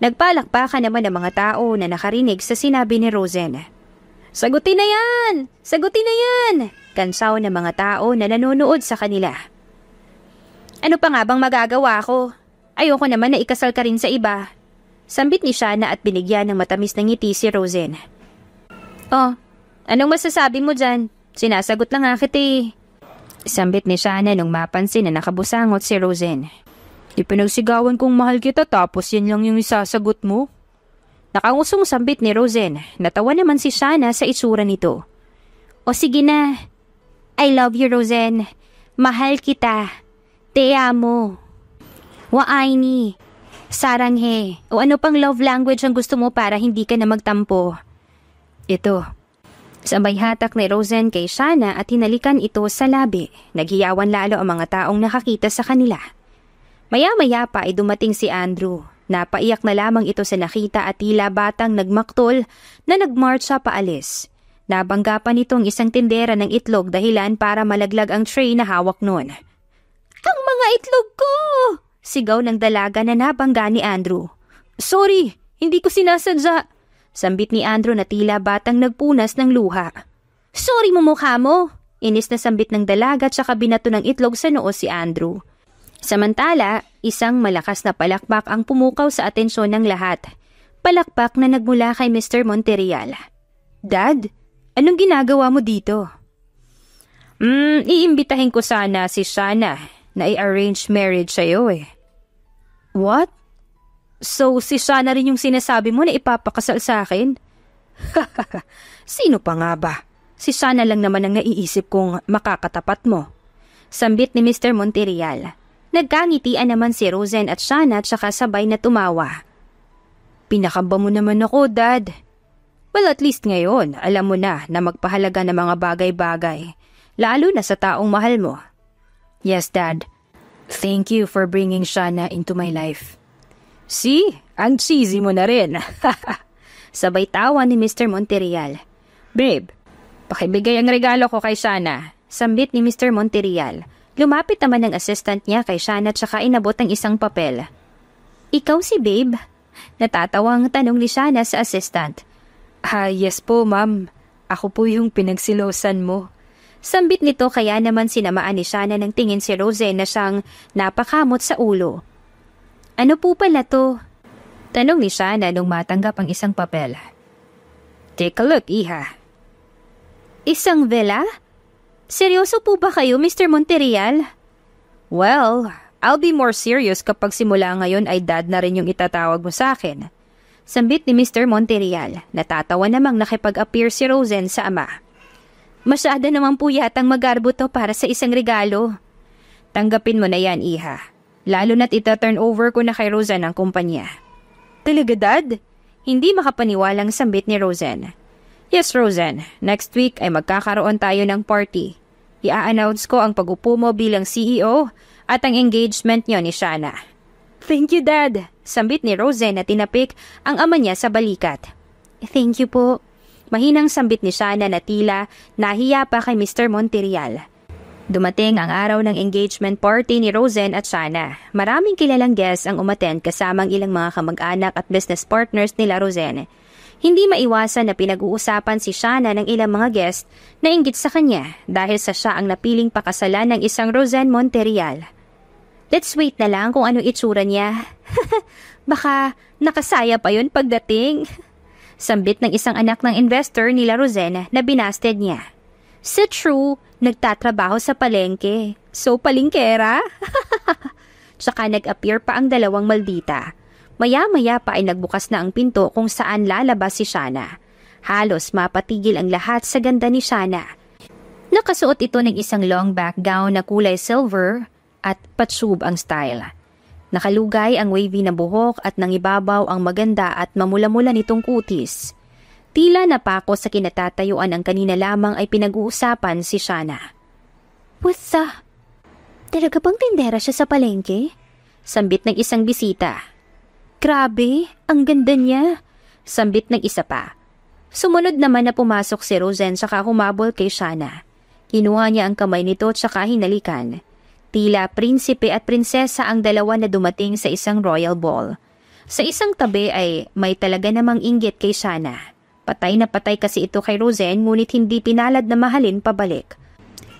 Nagpalakpakan naman ng mga tao na nakarinig sa sinabi ni Rosen. Sagutin na yan! Sagutin na yan! Kansaw ng mga tao na nanonood sa kanila. Ano pa nga bang magagawa ko? Ayoko naman na ikasal ka rin sa iba. Sambit ni Shana at binigyan ng matamis na ngiti si Rosen. Oh, anong masasabi mo dyan? Sinasagot lang nga kita Sambit ni Shana nung mapansin na nakabusangot si Rosen. Ipinagsigawan kong mahal kita tapos yan lang yung isasagot mo? Nakangusong sambit ni Rosen. Natawa naman si Shana sa itsura nito. O sige na. I love you, Rosen. Mahal kita. Te amo. Waay ni. Saranghe. O ano pang love language ang gusto mo para hindi ka na magtampo? Ito. Sabay hatak ni Rosen kay Shana at hinalikan ito sa labi. Naghiyawan lalo ang mga taong nakakita sa kanila. Maya-maya pa ay dumating si Andrew. Napaiyak na lamang ito sa nakita at tila batang nagmaktol na nagmarcha paalis. Nabangga pa nitong isang tindera ng itlog dahilan para malaglag ang tray na hawak noon. "Ang mga itlog ko!" Sigaw ng dalaga na nabangga ni Andrew. "Sorry, hindi ko sinasadya." Sambit ni Andrew na tila batang nagpunas ng luha. "Sorry mo mukha mo!" Inis na sambit ng dalaga at saka binato ng itlog sa noo si Andrew. Samantala, isang malakas na palakpak ang pumukaw sa atensyon ng lahat. Palakpak na nagmula kay Mr. Monterreal. "Dad, anong ginagawa mo dito?" Iimbitahin ko sana si Shana na i-arrange marriage sa'yo eh." "What? So si Shana rin yung sinasabi mo na ipapakasal sa akin?" "Sino pa nga ba? Si Shana lang naman ang naiisip kong makakatapat mo." Sambit ni Mr. Monterreal. Nagkangitian naman si Rosen at Shana at saka sabay na tumawa. "Pinakamba mo naman ako, Dad." "Well, at least ngayon, alam mo na magpahalaga ng mga bagay-bagay, lalo na sa taong mahal mo." "Yes, Dad. Thank you for bringing Shana into my life." "See, ang cheesy mo na rin." Sabay tawa ni Mr. Monterreal. "Babe, pakibigay ang regalo ko kay Shana." Sambit ni Mr. Monterreal. Lumapit naman ng assistant niya kay Shana at saka inabot ang isang papel. "Ikaw si Babe?" Natatawang tanong ni Shana sa assistant. Yes po, ma'am. Ako po yung pinagsilosan mo." Sambit nito kaya naman sinamaan ni Shana ng tingin si Rosen na siyang napakamot sa ulo. "Ano po pala to?" Tanong ni Shana nung matanggap ang isang papel. "Take a look, Iha." "Isang villa? Seryoso po ba kayo, Mr. Monterreal?" "Well, I'll be more serious kapag simula ngayon ay dad na rin yung itatawag mo sa akin." Sambit ni Mr. Monterreal. Natatawa namang nakipag-appear si Rosen sa ama. "Masyado naman po yatang magarbo to para sa isang regalo." "Tanggapin mo na yan, Iha. Lalo na't ita-turn over ko na kay Rosen ang kumpanya." "Talaga, Dad?" Hindi makapaniwalang sambit ni Rosen. "Yes, Rosen. Next week ay magkakaroon tayo ng party. I-a-announce ko ang pag-upo mo bilang CEO at ang engagement niyo ni Shana." "Thank you, Dad." Sambit ni Rosen na tinapik ang ama niya sa balikat. "Thank you po." Mahinang sambit ni Shana na tila nahiya pa kay Mr. Monterreal. Dumating ang araw ng engagement party ni Rosen at Shana. Maraming kilalang guests ang umattend kasamang ilang mga kamag-anak at business partners nila Rosen. Hindi maiwasan na pinag-uusapan si Shana ng ilang mga guest na inggit sa kanya dahil sa siya ang napiling pakasalan ng isang Rosen Monterreal. "Let's wait na lang kung ano itsura niya." "Baka nakasaya pa yun pagdating." Sambit ng isang anak ng investor nila Rosen na binasted niya. "Sa true, nagtatrabaho sa palengke. So palengkera?" Tsaka nag-appear pa ang dalawang maldita. Maya-maya pa ay nagbukas na ang pinto kung saan lalabas si Shana. Halos mapatigil ang lahat sa ganda ni Shana. Nakasuot ito ng isang long back gown na kulay silver at patsyub ang style. Nakalugay ang wavy na buhok at nangibabaw ang maganda at mamula-mula nitong kutis. Tila napako sa kinatatayuan ang kanina lamang ay pinag-uusapan si Shana. "What the? Talaga bang tindera siya sa palengke?" Sambit ng isang bisita. "Grabe, ang ganda niya." Sambit ng isa pa. Sumunod naman na pumasok si Rosen saka humabol kay Shana. Kinuha niya ang kamay nito saka hinalikan. Tila prinsipe at prinsesa ang dalawa na dumating sa isang royal ball. Sa isang tabi ay may talaga namang inggit kay Shana. Patay na patay kasi ito kay Rosen ngunit hindi pinalad na mahalin pabalik.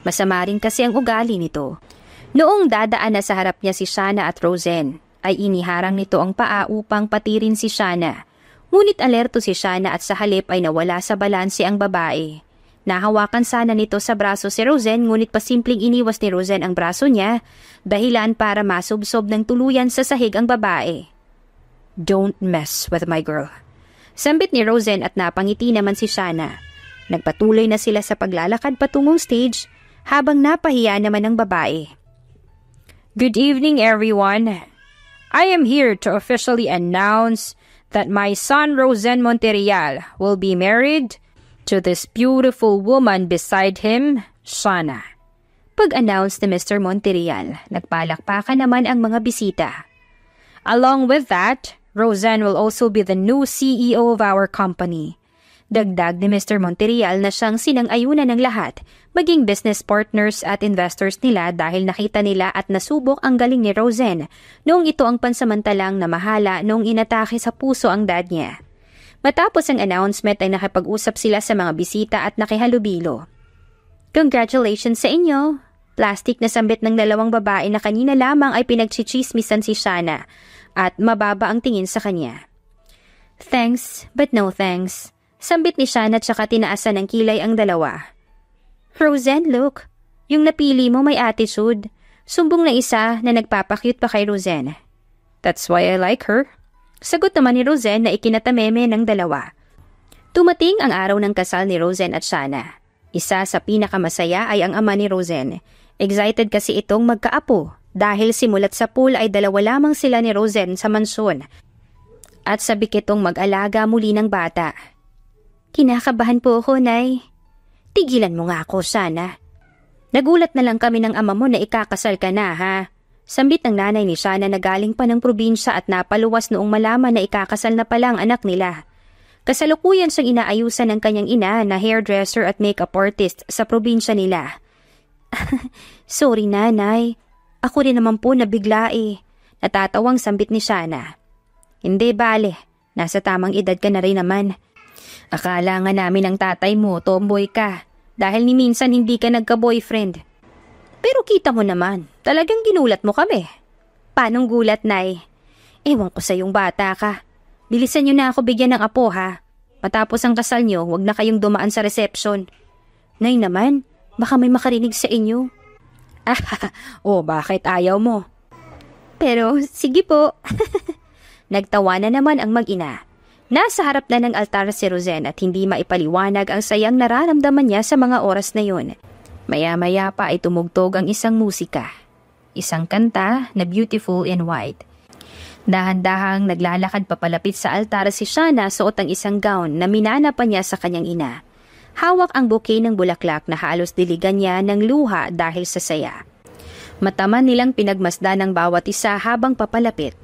Masama rin kasi ang ugali nito. Noong dadaan na sa harap niya si Shana at Rosen, ay iniharang nito ang paa upang patirin si Shana. Ngunit alerto si Shana at sa halip ay nawala sa balanse ang babae. Nahawakan sana nito sa braso si Rosen ngunit pasimpleng iniwas ni Rosen ang braso niya, dahilan para masubsob ng tuluyan sa sahig ang babae. "Don't mess with my girl." Sambit ni Rosen at napangiti naman si Shana. Nagpatuloy na sila sa paglalakad patungong stage habang napahiya naman ang babae. "Good evening, everyone. I am here to officially announce that my son Rosen Monterreal will be married to this beautiful woman beside him, Shana." Pag-announce ni Mr. Monterreal, nagpalakpakan naman ang mga bisita. Along with that, Roseanne will also be the new CEO of our company. Dagdag ni Mr. Monterreal na siyang sinang-ayunan ng lahat, maging business partners at investors nila dahil nakita nila at nasubok ang galing ni Roseanne noong ito ang pansamantalang namahala noong inatake sa puso ang dad niya. Matapos ang announcement ay nakipag-usap sila sa mga bisita at nakihalubilo. Congratulations sa inyo! Plastic na sambit ng dalawang babae na kanina lamang ay pinagchichismisan si Shana at mababa ang tingin sa kanya. Thanks, but no thanks. Sambit ni Shana at saka tinaasan ng kilay ang dalawa. Roseanne, look. Yung napili mo may attitude. Sumbong na isa na nagpapakyut pa kay Roseanne. That's why I like her. Sagot naman ni Roseanne na ikinatameme ng dalawa. Tumating ang araw ng kasal ni Roseanne at Shana. Isa sa pinakamasaya ay ang ama ni Roseanne. Excited kasi itong magkaapo dahil simulat sa pool ay dalawa lamang sila ni Roseanne sa mansyon. At sabik itong mag-alaga muli ng bata. Kinakabahan po ako, Nay. Tigilan mo nga ako, Shana. Nagulat na lang kami ng ama mo na ikakasal ka na, ha? Sambit ng nanay ni Shana na galing pa ng probinsya at napaluwas noong malaman na ikakasal na pala ang anak nila. Kasalukuyan siyang inaayusan ng kanyang ina na hairdresser at makeup artist sa probinsya nila. Sorry, Nanay. Ako rin naman po nabigla eh. Natatawang sambit ni Shana. Hindi bale, nasa tamang edad ka na rin naman. Akala nga namin ang tatay mo, tomboy ka. Dahil ni minsan hindi ka nagka-boyfriend. Pero kita mo naman, talagang ginulat mo kami. Panong gulat, Nay? Ewan ko sa yung bata ka. Bilisan niyo na ako bigyan ng apo, ha? Matapos ang kasal niyo, huwag na kayong dumaan sa reception. Nay naman, baka may makarinig sa inyo. Bakit ayaw mo? Pero, sige po. Nagtawa na naman ang mag-ina. Nasa harap na ng altar si Roseanne at hindi maipaliwanag ang sayang nararamdaman niya sa mga oras na yun. Maya-maya pa ay tumugtog ang isang musika. Isang kanta na Beautiful in White. Dahan-dahang naglalakad papalapit sa altar si Shana suot ang isang gown na minana pa niya sa kanyang ina. Hawak ang bouquet ng bulaklak na halos diligan niya ng luha dahil sa saya. Mataman nilang pinagmasdan ng bawat isa habang papalapit.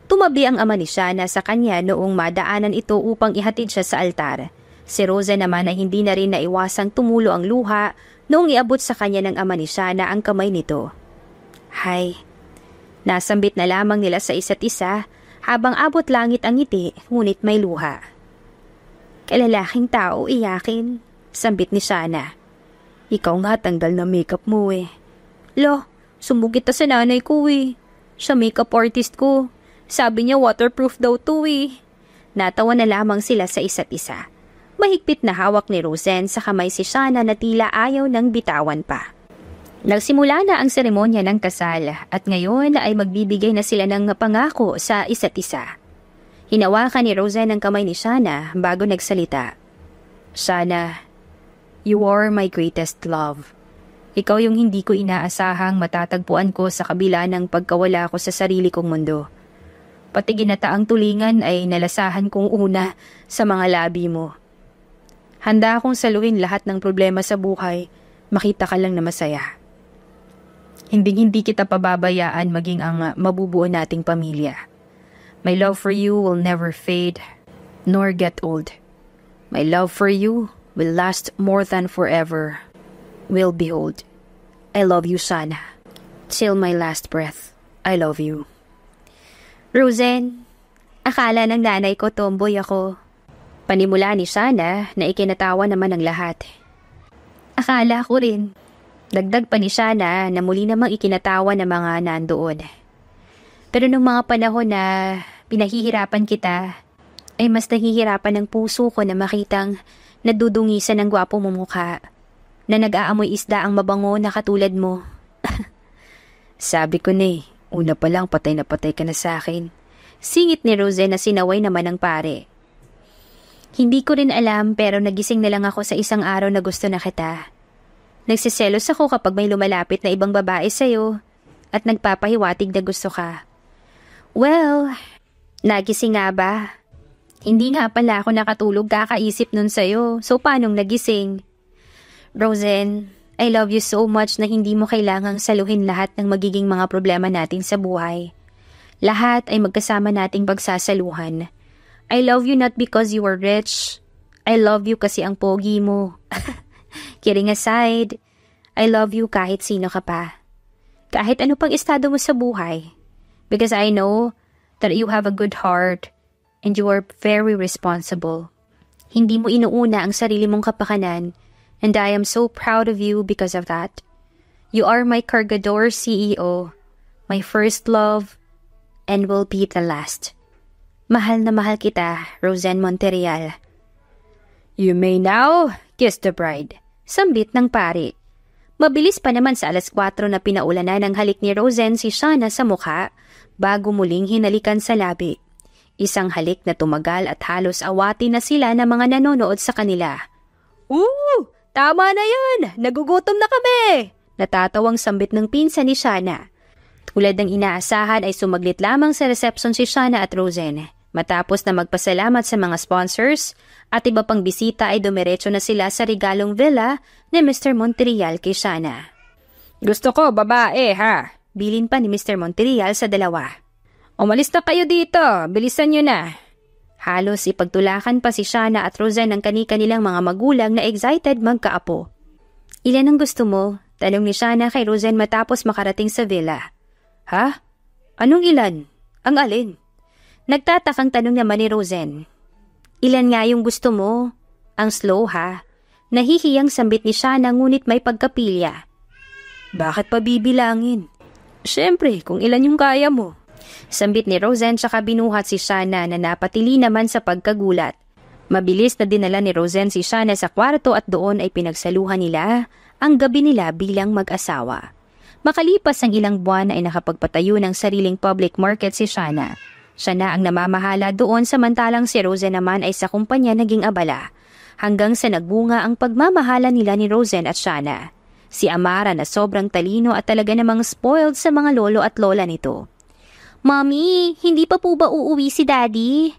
Tumabi ang ama ni Shana sa kanya noong madaanan ito upang ihatid siya sa altar. Si Rosa naman ay hindi na rin naiwasang tumulo ang luha noong iabot sa kanya ng ama ni Shana ang kamay nito. Hay, nasambit na lamang nila sa isa't isa habang abot langit ang ngiti ngunit may luha. Kalalaking tao iyakin, sambit ni Shana. Ikaw nga tanggal na makeup mo eh. Lo, sumugit ta sa nanay ko eh. Siya makeup artist ko. Sabi niya waterproof daw to eh. Natawa na lamang sila sa isa't isa. Mahigpit na hawak ni Roseanne sa kamay si Shana na tila ayaw ng bitawan pa. Nagsimula na ang seremonya ng kasal at ngayon ay magbibigay na sila ng pangako sa isa't isa. Hinawakan ni Roseanne ang kamay ni Shana bago nagsalita. Shana, you are my greatest love. Ikaw yung hindi ko inaasahang matatagpuan ko sa kabila ng pagkawala ko sa sarili kong mundo. Pati ginataang tulingan ay nalasahan kong una sa mga labi mo. Handa akong saluhin lahat ng problema sa buhay, makita ka lang na masaya. Hindi kita pababayaan maging ang mabubuo nating pamilya. My love for you will never fade, nor get old. My love for you will last more than forever. Will behold. I love you, Shana. Till my last breath, I love you. Roseanne, akala ng nanay ko tomboy ako. Panimula ni Shana na ikinatawa naman ng lahat. Akala ko rin. Dagdag pa ni Shana na muli namang ikinatawa ng mga nandoon. Pero nung mga panahon na pinahihirapan kita, ay mas nahihirapan ng puso ko na makitang nadudungisan ng gwapo mong mukha, na nag-aamoy isda ang mabango na katulad mo. Sabi ko na una pa lang patay na patay ka na sa akin. Singit ni Roseanne na sinaway naman ng pare. Hindi ko rin alam pero nagising na lang ako sa isang araw na gusto na kita. Nagsiselos ako kapag may lumalapit na ibang babae sa'yo at nagpapahiwatig na gusto ka. Well, nagising nga ba? Hindi nga pala ako nakatulog kakaisip nun sa'yo. So paanong nagising? Roseanne, I love you so much na hindi mo kailangang saluhin lahat ng magiging mga problema natin sa buhay. Lahat ay magkasama nating pagsasaluhan. I love you not because you are rich. I love you kasi ang pogi mo. Kidding aside, I love you kahit sino ka pa. Kahit ano pang estado mo sa buhay. Because I know that you have a good heart and you are very responsible. Hindi mo inuuna ang sarili mong kapakanan. And I am so proud of you because of that. You are my Cargador CEO, my first love, and will be the last. Mahal na mahal kita, Roseanne Monterreal. You may now kiss the bride. Sambit ng pari. Mabilis pa naman sa 4:00 na pinaulanan ng halik ni Roseanne si Shana sa mukha bago muling hinalikan sa labi. Isang halik na tumagal at halos awati na sila ng mga nanonood sa kanila. Ooh! Tama na yan! Nagugutom na kami! Natatawang sambit ng pinsan ni Shana. Tulad ng inaasahan ay sumaglit lamang sa reception si Shana at Roseanne. Matapos na magpasalamat sa mga sponsors at iba pang bisita ay dumiretso na sila sa regalong villa ni Mr. Monterreal kay Shana. Gusto ko babae ha? Bilin pa ni Mr. Monterreal sa dalawa. Umalis na kayo dito, bilisan nyo na. Halos ipagtulakan pa si Shana at Roseanne ng kani-kanilang mga magulang na excited magkaapo. Ilan ang gusto mo? Tanong ni Shana kay Roseanne matapos makarating sa villa. Ha? Anong ilan? Ang alin? Nagtatakang tanong naman ni Roseanne. Ilan nga yung gusto mo? Ang slow ha? Nahihiyang sambit ni Shana ngunit may pagkapilya. Bakit pa bibilangin? Siyempre, kung ilan yung kaya mo. Sambit ni Roseanne tsaka binuhat si Shana na napatili naman sa pagkagulat. Mabilis na dinala ni Roseanne si Shana sa kwarto at doon ay pinagsaluhan nila ang gabi nila bilang mag-asawa. Makalipas ang ilang buwan ay nakapagpatayo ng sariling public market si Shana. Siya na ang namamahala doon samantalang si Roseanne naman ay sa kumpanya naging abala. Hanggang sa nagbunga ang pagmamahala nila ni Roseanne at Shana. Si Amara na sobrang talino at talaga namang spoiled sa mga lolo at lola nito. Mommy, hindi pa po ba uuwi si Daddy?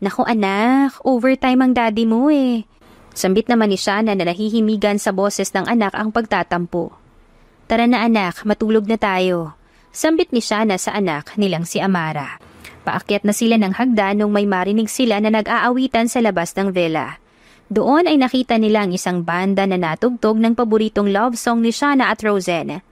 Naku anak, overtime ang daddy mo eh. Sambit naman ni Shana na nahihimigan sa boses ng anak ang pagtatampo. Tara na anak, matulog na tayo. Sambit ni Shana sa anak nilang si Amara. Paakyat na sila ng hagdan nung may marinig sila na nag-aawitan sa labas ng villa. Doon ay nakita nila ang isang banda na natugtog ng paboritong love song ni Shana at Roseanne.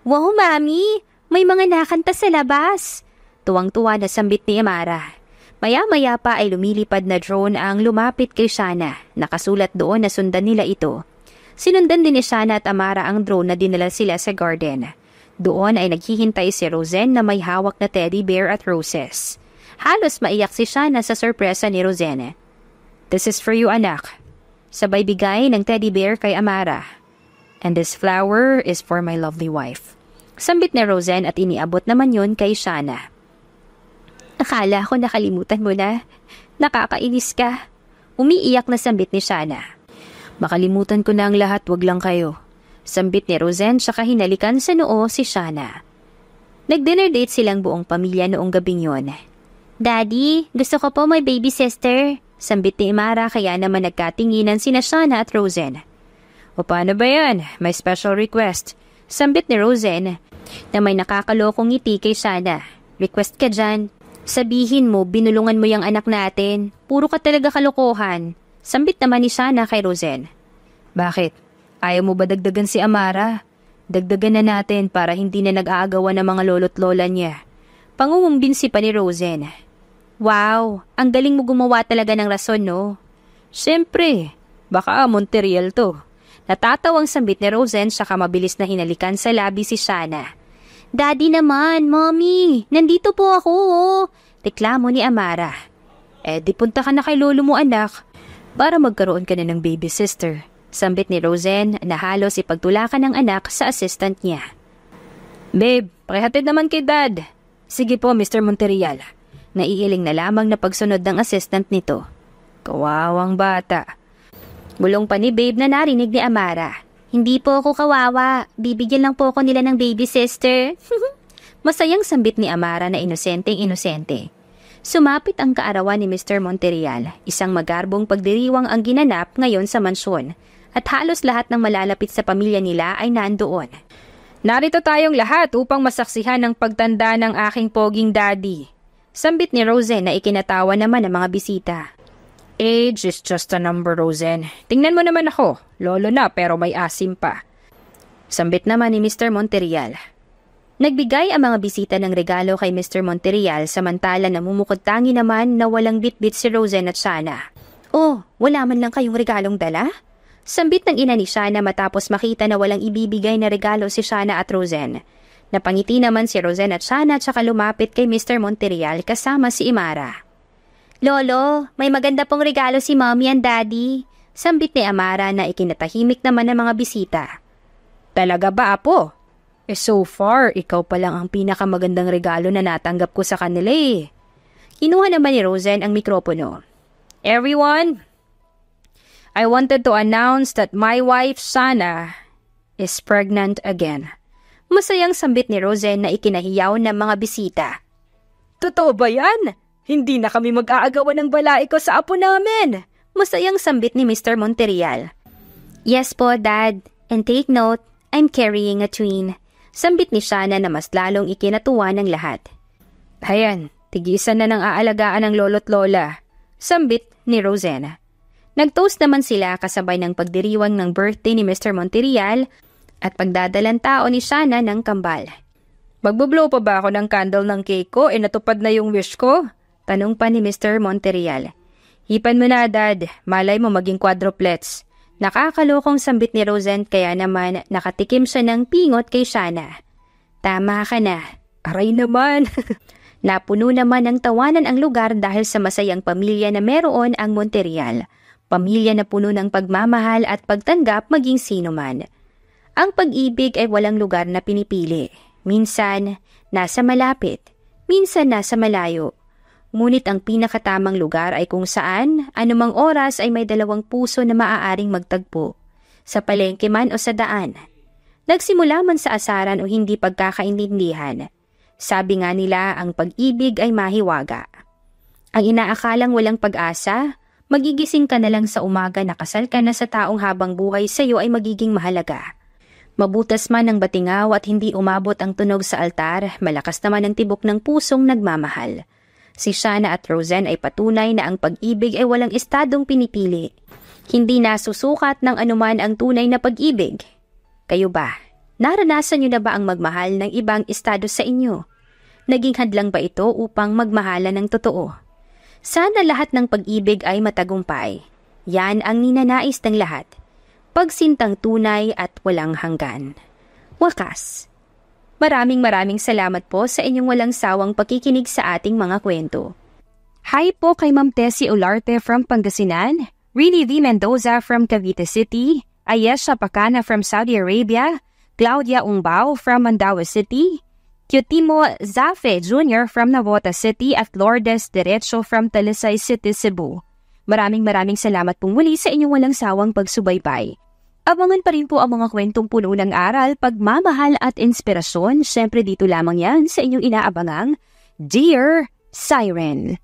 Wow, Mami! May mga nakanta sa labas! Tuwang-tuwa na sambit ni Amara. Maya-maya pa ay lumilipad na drone ang lumapit kay Shana. Nakasulat doon na sundan nila ito. Sinundan din ni Shana at Amara ang drone na dinala sila sa garden. Doon ay naghihintay si Roseanne na may hawak na teddy bear at roses. Halos maiyak si Shana sa sorpresa ni Roseanne. This is for you anak. Sabay bigay ng teddy bear kay Amara. And this flower is for my lovely wife. Sambit ni Roseanne at iniabot naman yun kay Shana. Akala ko nakalimutan mo na. Nakakainis ka. Umiiyak na sambit ni Shana. Makalimutan ko na ang lahat, wag lang kayo. Sambit ni Roseanne tsaka hinalikan sa noo si Shana. Nag-dinner date silang buong pamilya noong gabing yon. Daddy, gusto ko po may baby sister. Sambit ni Amara kaya naman nagkatinginan sina Shana at Roseanne. O paano ba yan? May special request. Sambit ni Roseanne na may nakakalokong ngiti kay Shana. Request ka dyan. Sabihin mo, binulungan mo yung anak natin. Puro ka talaga kalokohan. Sambit naman ni Shana kay Roseanne. Bakit? Ayaw mo ba dagdagan si Amara? Dagdagan na natin para hindi na nag-aagawan ng mga lolo't lola niya. Pangungumbinsi pa ni Roseanne. Wow, ang galing mo gumawa talaga ng rason, no? Siyempre, baka Monterreal to. Natatawang sambit ni Roseanne saka mabilis na hinalikan sa labi si Shana. Daddy naman, Mommy, nandito po ako, oh. Reklamo ni Amara. Di punta ka na kay lolo mo anak, para magkaroon ka na ng baby sister. Sambit ni Roseanne na halos ipagtulakan ng anak sa assistant niya. Babe, pakihatid naman kay Dad. Sige po, Mr. Monterreal. Naiiling na lamang na pagsunod ng assistant nito. Kawawang bata. Bulong pa ni Babe na narinig ni Amara. Hindi po ako kawawa. Bibigyan lang po ako nila ng baby sister. Masayang sambit ni Amara na inosenteng-inosente. Sumapit ang kaarawan ni Mr. Monterreal. Isang magarbong pagdiriwang ang ginanap ngayon sa mansyon. at halos lahat ng malalapit sa pamilya nila ay nandoon. Narito tayong lahat upang masaksihan ang pagtanda ng aking poging daddy. Sambit ni Rosen na ikinatawa naman ng mga bisita. Age is just a number, Rosen. Tingnan mo naman ako, lolo na pero may asim pa. Sambit naman ni Mr. Monterial. Nagbigay ang mga bisita ng regalo kay Mr. Monterial samantala namumukod-tangi naman na walang bit-bit si Rosen at Shana. Oh, wala man lang kayong regalong dala? Sambit ng ina ni Shana matapos makita na walang ibibigay na regalo si Shana at Rosen. Napangiti naman si Rosen at Shana tsaka lumapit kay Mr. Monterial kasama si Amara. Lolo, may maganda pong regalo si Mommy and Daddy. Sambit ni Amara na ikinatahimik naman ng mga bisita. Talaga ba, Apo? So far, ikaw pa lang ang pinakamagandang regalo na natanggap ko sa kanila eh. Kinuha naman ni Rosen ang mikropono. Everyone, I wanted to announce that my wife, Shana, is pregnant again. Masayang sambit ni Rosen na ikinahiyaw ng mga bisita. Totoo ba yan? Hindi na kami mag-aagawan ng balae ko sa apo namin. Masayang sambit ni Mr. Monterial. Yes po, Dad. And take note, I'm carrying a twin. Sambit ni Shana na mas lalong ikinatuwa ng lahat. Ayan, tigisan na ng aalagaan ng lolo't lola. Sambit ni Rosen. Nag-toast naman sila kasabay ng pagdiriwang ng birthday ni Mr. Monterial at pagdadalang tao ni Shana ng kambal. Magbublow pa ba ako ng candle ng cake ko natupad na yung wish ko? Tanong pa ni Mr. Monterial. Hipan mo na, Dad. Malay mo maging quadruplets. Nakakalokong sambit ni Rosen kaya naman nakatikim siya ng pingot kay Shana. Tama ka na. Aray naman. Napuno naman ng tawanan ang lugar dahil sa masayang pamilya na meron ang Monterial. Pamilya na puno ng pagmamahal at pagtanggap maging sino man. Ang pag-ibig ay walang lugar na pinipili. Minsan, nasa malapit. Minsan, nasa malayo. Ngunit ang pinakatamang lugar ay kung saan, anumang oras ay may dalawang puso na maaaring magtagpo. Sa palengke man o sa daan. Nagsimula man sa asaran o hindi pagkakaintindihan. Sabi nga nila ang pag-ibig ay mahiwaga. Ang inaakalang walang pag-asa, magigising ka na lang sa umaga na kasal ka na sa taong habang buhay sa iyo ay magiging mahalaga. Mabutas man ang batingaw at hindi umabot ang tunog sa altar, malakas naman ang tibok ng pusong nagmamahal. Si Shana at Rosen ay patunay na ang pag-ibig ay walang estadong pinipili. Hindi nasusukat ng anuman ang tunay na pag-ibig. Kayo ba? Naranasan niyo na ba ang magmahal ng ibang estado sa inyo? Naging hadlang ba ito upang magmahalan ng totoo? Sana lahat ng pag-ibig ay matagumpay. Yan ang ninanais ng lahat. Pagsintang tunay at walang hanggan. Wakas. Maraming salamat po sa inyong walang sawang pakikinig sa ating mga kwento. Hi po kay Ma'am Tessie Olarte from Pangasinan, Rini V. Mendoza from Cavite City, Ayesha Pacana from Saudi Arabia, Claudia Ungbao from Mandaue City, Kyotimo Zafe Jr. from Navota City at Lourdes Derecho from Talisay City, Cebu. Maraming salamat pong muli sa inyong walang sawang pagsubaybay. Abangan pa rin po ang mga kwentong puno ng aral, pagmamahal at inspirasyon. Siyempre dito lamang yan sa inyong inaabangang Dear Siren.